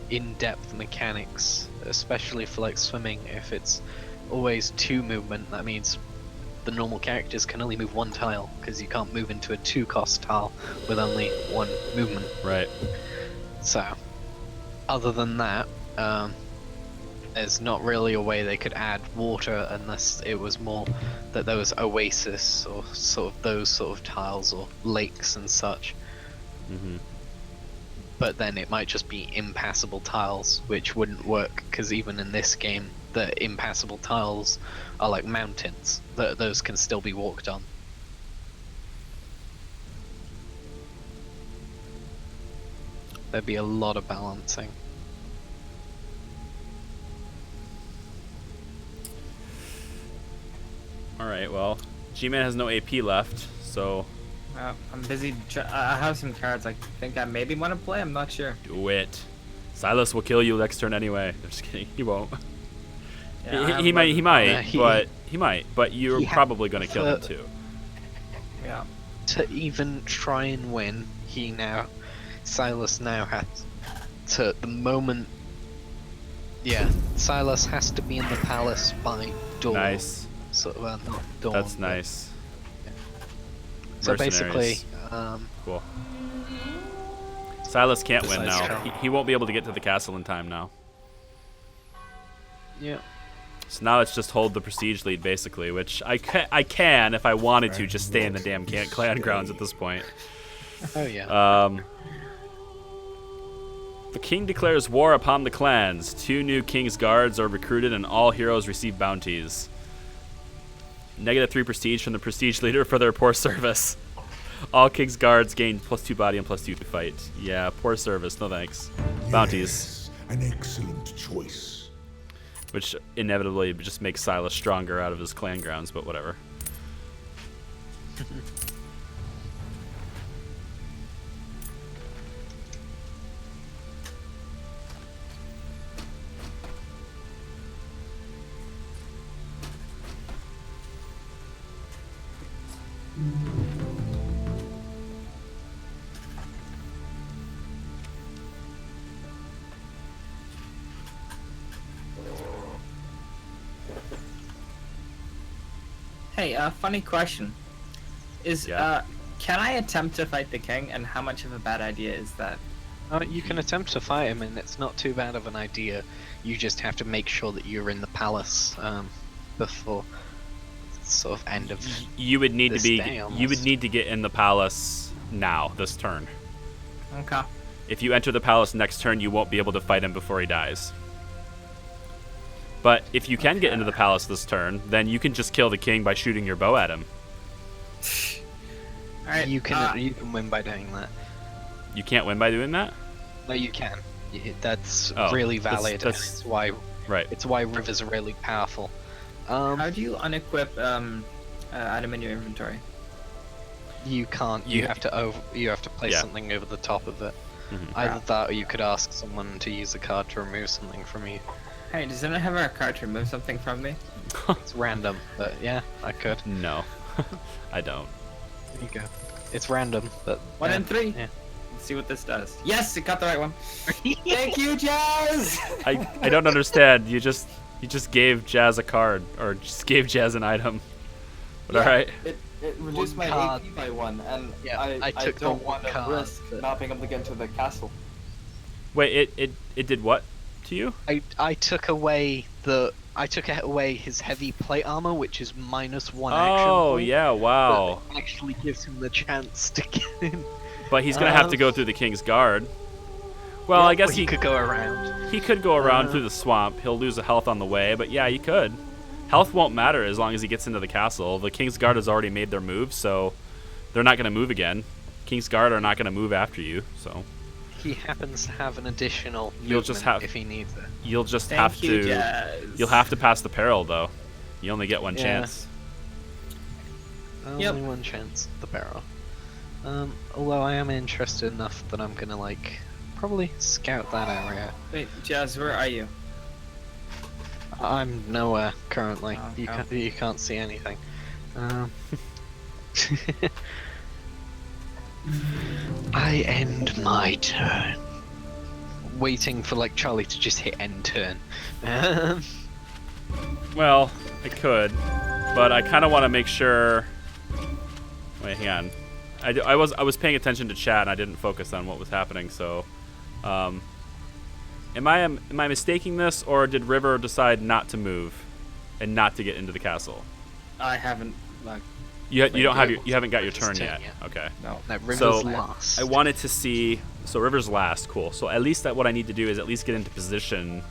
in-depth mechanics, especially for like swimming. If it's always 2 movement, that means the normal characters can only move 1 tile, because you can't move into a 2-cost tile with only 1 movement. Right. So, other than that, there's not really a way they could add water unless it was more that there was oasis or sort of those sort of tiles or lakes and such. Mm-hmm. But then it might just be impassable tiles, which wouldn't work, because even in this game, the impassable tiles are like mountains. Those can still be walked on. There'd be a lot of balancing. All right. Well, G-Man has no AP left, so I'm busy. I have some cards I think I maybe want to play. I'm not sure. do it. Silas will kill you next turn anyway. I'm just kidding. He won't. Yeah, he might. He might. Yeah, he might. But you're he probably going to kill him to- too. Yeah. To even try and win, Silas now has to, the moment, yeah, Silas has to be in the palace by dawn. Nice. Sort of, not dawn. That's but- nice. So basically, Mercenaries. Cool. Silas can't win Besides now. Charlie. He won't be able to get to the castle in time now. yeah, So now it's just hold the prestige lead, basically, which I can, if I wanted to, just stay in the damn clan grounds at this point. oh yeah. The king declares war upon the clans. 2 new king's guards are recruited and all heroes receive bounties. -3 prestige from the prestige leader for their poor service. All king's guards gain +2 body and +2 to fight. Yeah, poor service, no thanks. Bounties. Yes, an excellent choice. Which inevitably just makes Silas stronger out of his clan grounds, but whatever. Hey, funny question. Yeah. Can I attempt to fight the king, and how much of a bad idea is that? You can attempt to fight him, and it's not too bad of an idea. You just have to make sure that you're in the palace before sort of end of. You would need to this be. day You would almost. need to get in the palace now, this turn. Okay. If you enter the palace next turn, you won't be able to fight him before he dies. But if you can get into the palace this turn, then you can just kill the king by shooting your bow at him. All right. You can win by doing that. You can't win by doing that? No, you can. That's Oh, really that's- valid. that's- It's why Right. it's why rivers are really powerful. How do you unequip item in your inventory? You can't. You have to place Yeah. something over the top of it. Mhm. Either that, or you could ask someone to use a card to remove something from you. Hey, does anyone have a card to remove something from me? It's random, but yeah, I could. No, I don't. There you go. It's random, but 1 and 3. Yeah. Let's see what this does. Yes, it got the right one. Thank you, Jazz. I don't understand. You just gave Jazz a card, or just gave Jazz an item. But all right. It reduced my card. AP by 1, and Yeah, I took the don't one want to card, risk but- not being able to get into the castle. Wait, it did what to you? I took away his heavy plate armor, which is -1 action. Oh point, yeah, wow. but it actually gives him the chance to get in. But he's gonna have to go through the King's Guard. Well, I guess he could go around. he could go around through the swamp. He'll lose a health on the way, but yeah, he could. Health won't matter as long as he gets into the castle. The King's Guard has already made their move, so they're not gonna move again. King's Guard are not gonna move after you, so He happens to have an additional You'll just movement have- if he needs it. you'll just Thank have you, to. Jazz. You'll have to pass the peril though. You only get one Yeah. chance. Only one chance, the barrel. Although I am interested enough that I'm gonna probably scout that area. Wait, Jazz, where are you? I'm nowhere currently. Oh, You can't see anything. I end my turn. Waiting for Charlie to just hit end turn. Well, I could, but I kind of want to make sure. Wait, hang on. I was paying attention to chat and I didn't focus on what was happening. So, am I mistaking this, or did River decide not to move and not to get into the castle? I haven't. You haven't got your His turn turn yet. yet. Okay. No. That River's So, last. I wanted to see. So River's last. Cool. So at least what I need to do is at least get into position,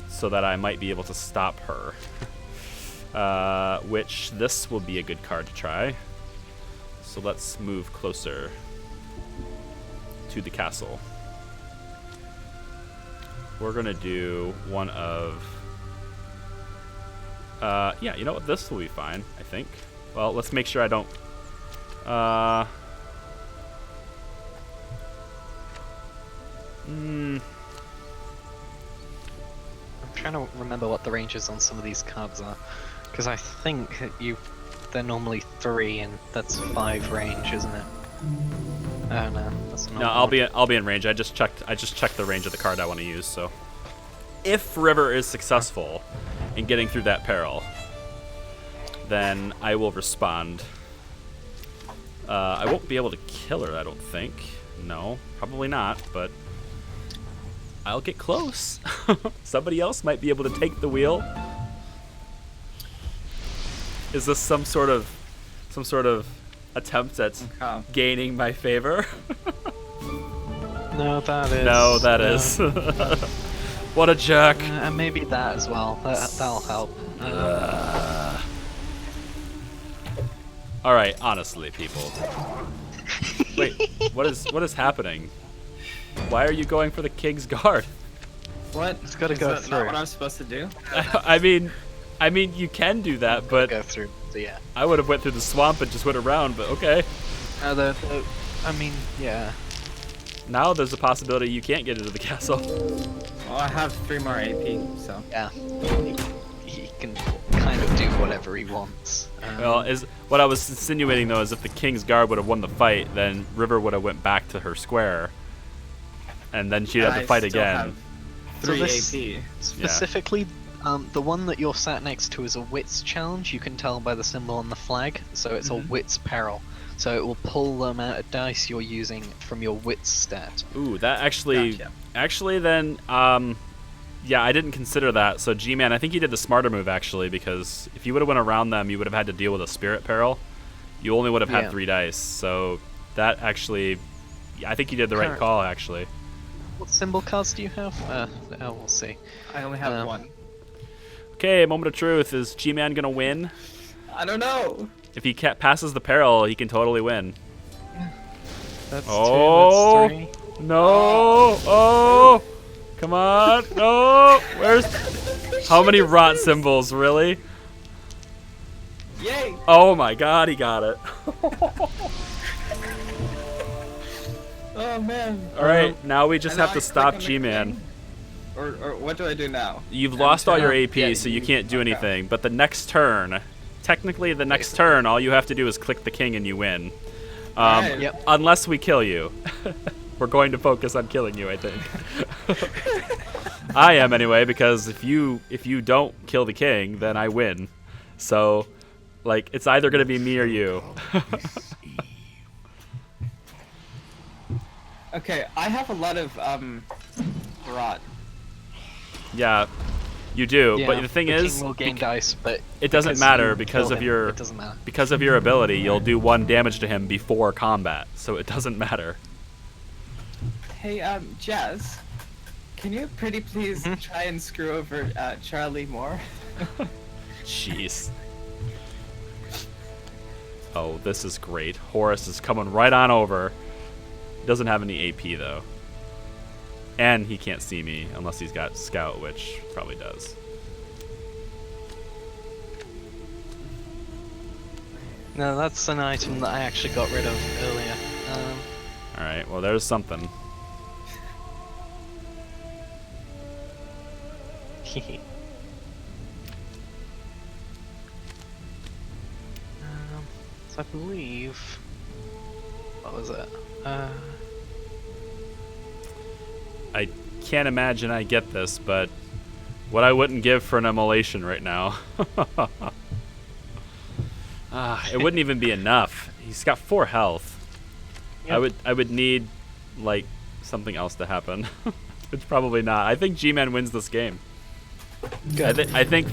so that I might be able to stop her. Which this will be a good card to try. So let's move closer to the castle. We're gonna do one of. Yeah, you know what? This will be fine, I think. Well, let's make sure I don't. I'm trying to remember what the ranges on some of these cards are, because I think they're normally 3 and that's 5 range, isn't it? Oh no, that's not. No, I'll be in range. I just checked the range of the card I want to use. So, if River is successful in getting through that peril, then I will respond. I won't be able to kill her, I don't think. No, probably not. But I'll get close. Somebody else might be able to take the wheel. Is this some sort of attempt at gaining my favor? No, that is. No, that is. What a jerk. And maybe that as well. That'll help. All right, honestly, people. Wait, what is happening? Why are you going for the King's Guard? What? It's gotta Is go that through. not what I'm supposed to do? I mean, you can do that, but Go through. So yeah. I would have went through the swamp and just went around. But okay. I mean, yeah. Now there's a possibility you can't get into the castle. Well, I have 3 more AP, so. Yeah. He can kind of do whatever he wants. Well, is what I was insinuating though is if the King's Guard would have won the fight, then River would have went back to her square, and then she'd have to fight still again. have So 3 this- AP. Specifically, the one that you're sat next to is a wits challenge. You can tell by the symbol on the flag. So it's a wits peril. So it will pull the amount of dice you're using from your wits stat. Ooh, that actually, Gotcha. then, yeah, I didn't consider that. So G-Man, I think you did the smarter move actually, because if you would have went around them, you would have had to deal with a spirit peril. You only would have had Yeah. 3 dice. So that actually, I think you did the right Correct. call actually. What symbol cards do you have? We'll see. I only have Um, 1. Okay, moment of truth. Is G-Man gonna win? I don't know. If he passes the peril, he can totally win. That's Oh. 2, that's 3. No! Oh! Come on! No! Where's... How many rot symbols, really? Yay! Oh my god, he got it. Oh man. Alright, now we just And have now to I stop click on the G-Man. king? Or what do I do now? You've lost all your AP, Yeah, so you can't do okay. anything. But the next turn, technically the next turn, all you have to do is click the king and you win. Alright. Yep. Unless we kill you. We're going to focus on killing you, I think. I am anyway, because if you don't kill the king, then I win. So, like, it's either going to be me or you. Okay, I have a lot of rot. Yeah, you do. Yeah, But the thing is, king will gain dice, but it doesn't because matter you because kill of him, your It doesn't matter. because of your ability. You'll do 1 damage to him before combat, so it doesn't matter. Hey, Jazz, can you pretty please Mm-hmm. try and screw over Charlie more? Jeez. Oh, this is great. Horace is coming right on over. Doesn't have any AP though. And he can't see me unless he's got Scout, which probably does. No, that's an item that I actually got rid of earlier. Alright, well there's something. So I believe... What was it? I can't imagine I get this, but what I wouldn't give for an immolation right now. It wouldn't even be enough. He's got 4 health. Yep. I would need like something else to happen. It's probably not. I think G-Man wins this game. I think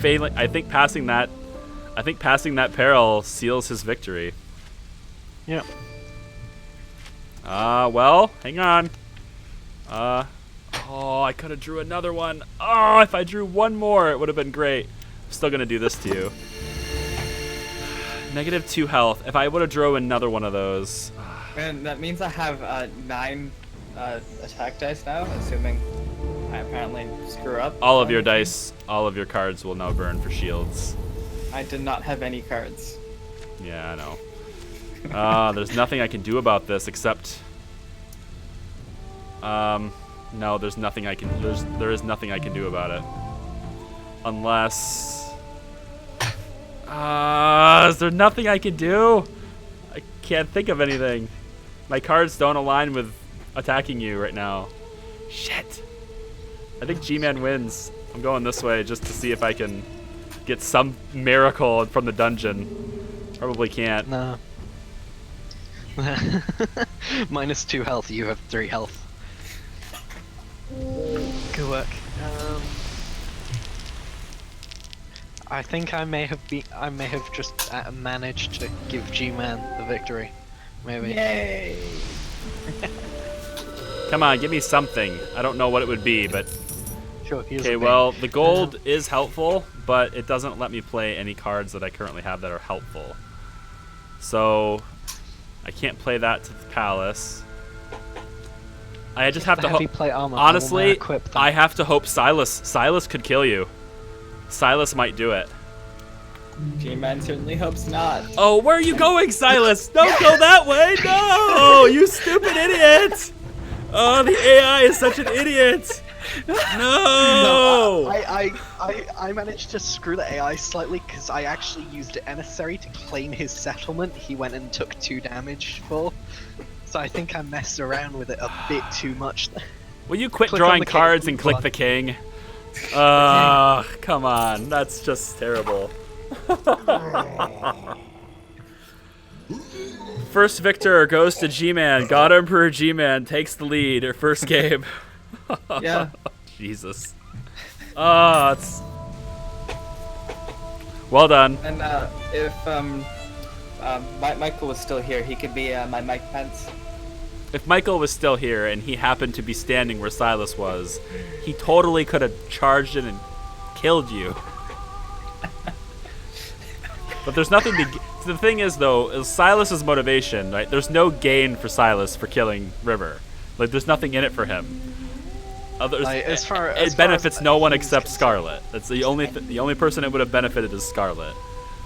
passing that peril seals his victory. Yep. Well, hang on. Oh, I could have drew another one. Oh, if I drew one more, it would have been great. I'm still gonna do this to you. -2 health. If I would have drew another one of those. And that means I have 9 attack dice now, assuming I apparently screw up. All of your dice, all of your cards will now burn for shields. I did not have any cards. Yeah, I know. There's nothing I can do about this except. No, there's nothing I can. There is nothing I can do about it. Unless. Is there nothing I can do? I can't think of anything. My cards don't align with attacking you right now. Shit. I think G-Man wins. I'm going this way just to see if I can get some miracle from the dungeon. Probably can't. No. -2 health, you have 3 health. Good work. I think I may have just managed to give G-Man the victory. Maybe. Yay! Come on, give me something. I don't know what it would be, but Sure, here's okay. a Well, the gold is helpful, but it doesn't let me play any cards that I currently have that are helpful. So I can't play that to the palace. I just have to heavy hope. plate armor. Honestly, equip them. I have to hope Silas could kill you. Silas might do it. G-Man certainly hopes not. Oh, where are you going, Silas? Don't go that way! No! You stupid idiot! Oh, the AI is such an idiot! No! I managed to screw the AI slightly because I actually used emissary to claim his settlement. He went and took 2 damage for. So I think I messed around with it a bit too much. Will you quit Click on drawing the king. cards and click the king? Come on. That's just terrible. First victor goes to G-Man. God Emperor G-Man takes the lead. Her first game. Yeah. Jesus. It's... Well done. And if Michael was still here, he could be my Mike Pence. If Michael was still here and he happened to be standing where Silas was, he totally could have charged in and killed you. But there's nothing to. The thing is, though, is Silas's motivation, right? There's no gain for Silas for killing River. Like, there's nothing in it for him. Like, It benefits no one except Scarlet. That's the only person it would have benefited is Scarlet.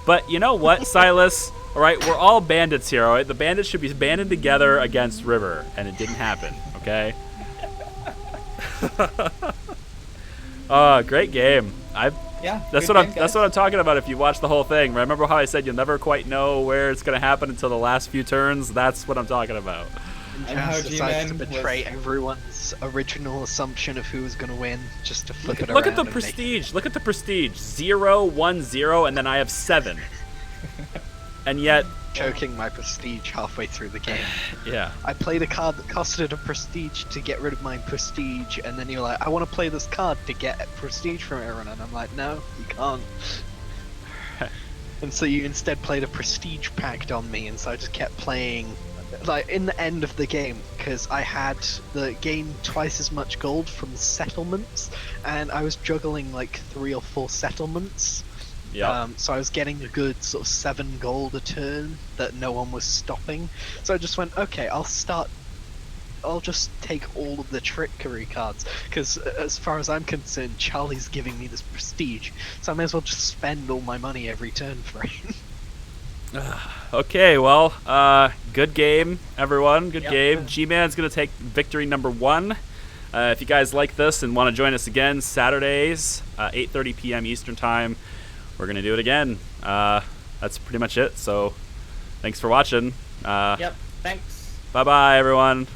But you know what, Silas? All right, we're all bandits here. All right, the bandits should be banded together against River, and it didn't happen. Okay. Great game. Yeah. That's what I'm talking about. If you watch the whole thing, remember how I said you'll never quite know where it's gonna happen until the last few turns? That's what I'm talking about. And how Jazz decides to G-Man betray was- everyone's original assumption of who was going to win, just to flip it around. Look at the and make- prestige. Look at the prestige. 0, 1, 0, and then I have 7. And yet, choking my prestige halfway through the game. yeah. I played a card that costed a prestige to get rid of my prestige, and then you're like, I want to play this card to get prestige from everyone, and I'm like, no, you can't. And so you instead played a prestige pact on me, and so I just kept playing, like, in the end of the game, because I had gained twice as much gold from settlements, and I was juggling like 3 or 4 settlements. Yeah. So I was getting a good sort of 7 gold a turn that no one was stopping. So I just went, okay, I'll just take all of the trickery cards, because as far as I'm concerned, Charlie's giving me this prestige, so I may as well just spend all my money every turn for it. Okay, well, good game, everyone. Good Yep. game. G-Man's going to take victory number 1. If you guys like this and want to join us again, Saturdays, 8:30 p.m. Eastern Time, we're going to do it again. That's pretty much it, so thanks for watching. Yep. Thanks. Bye-bye, everyone.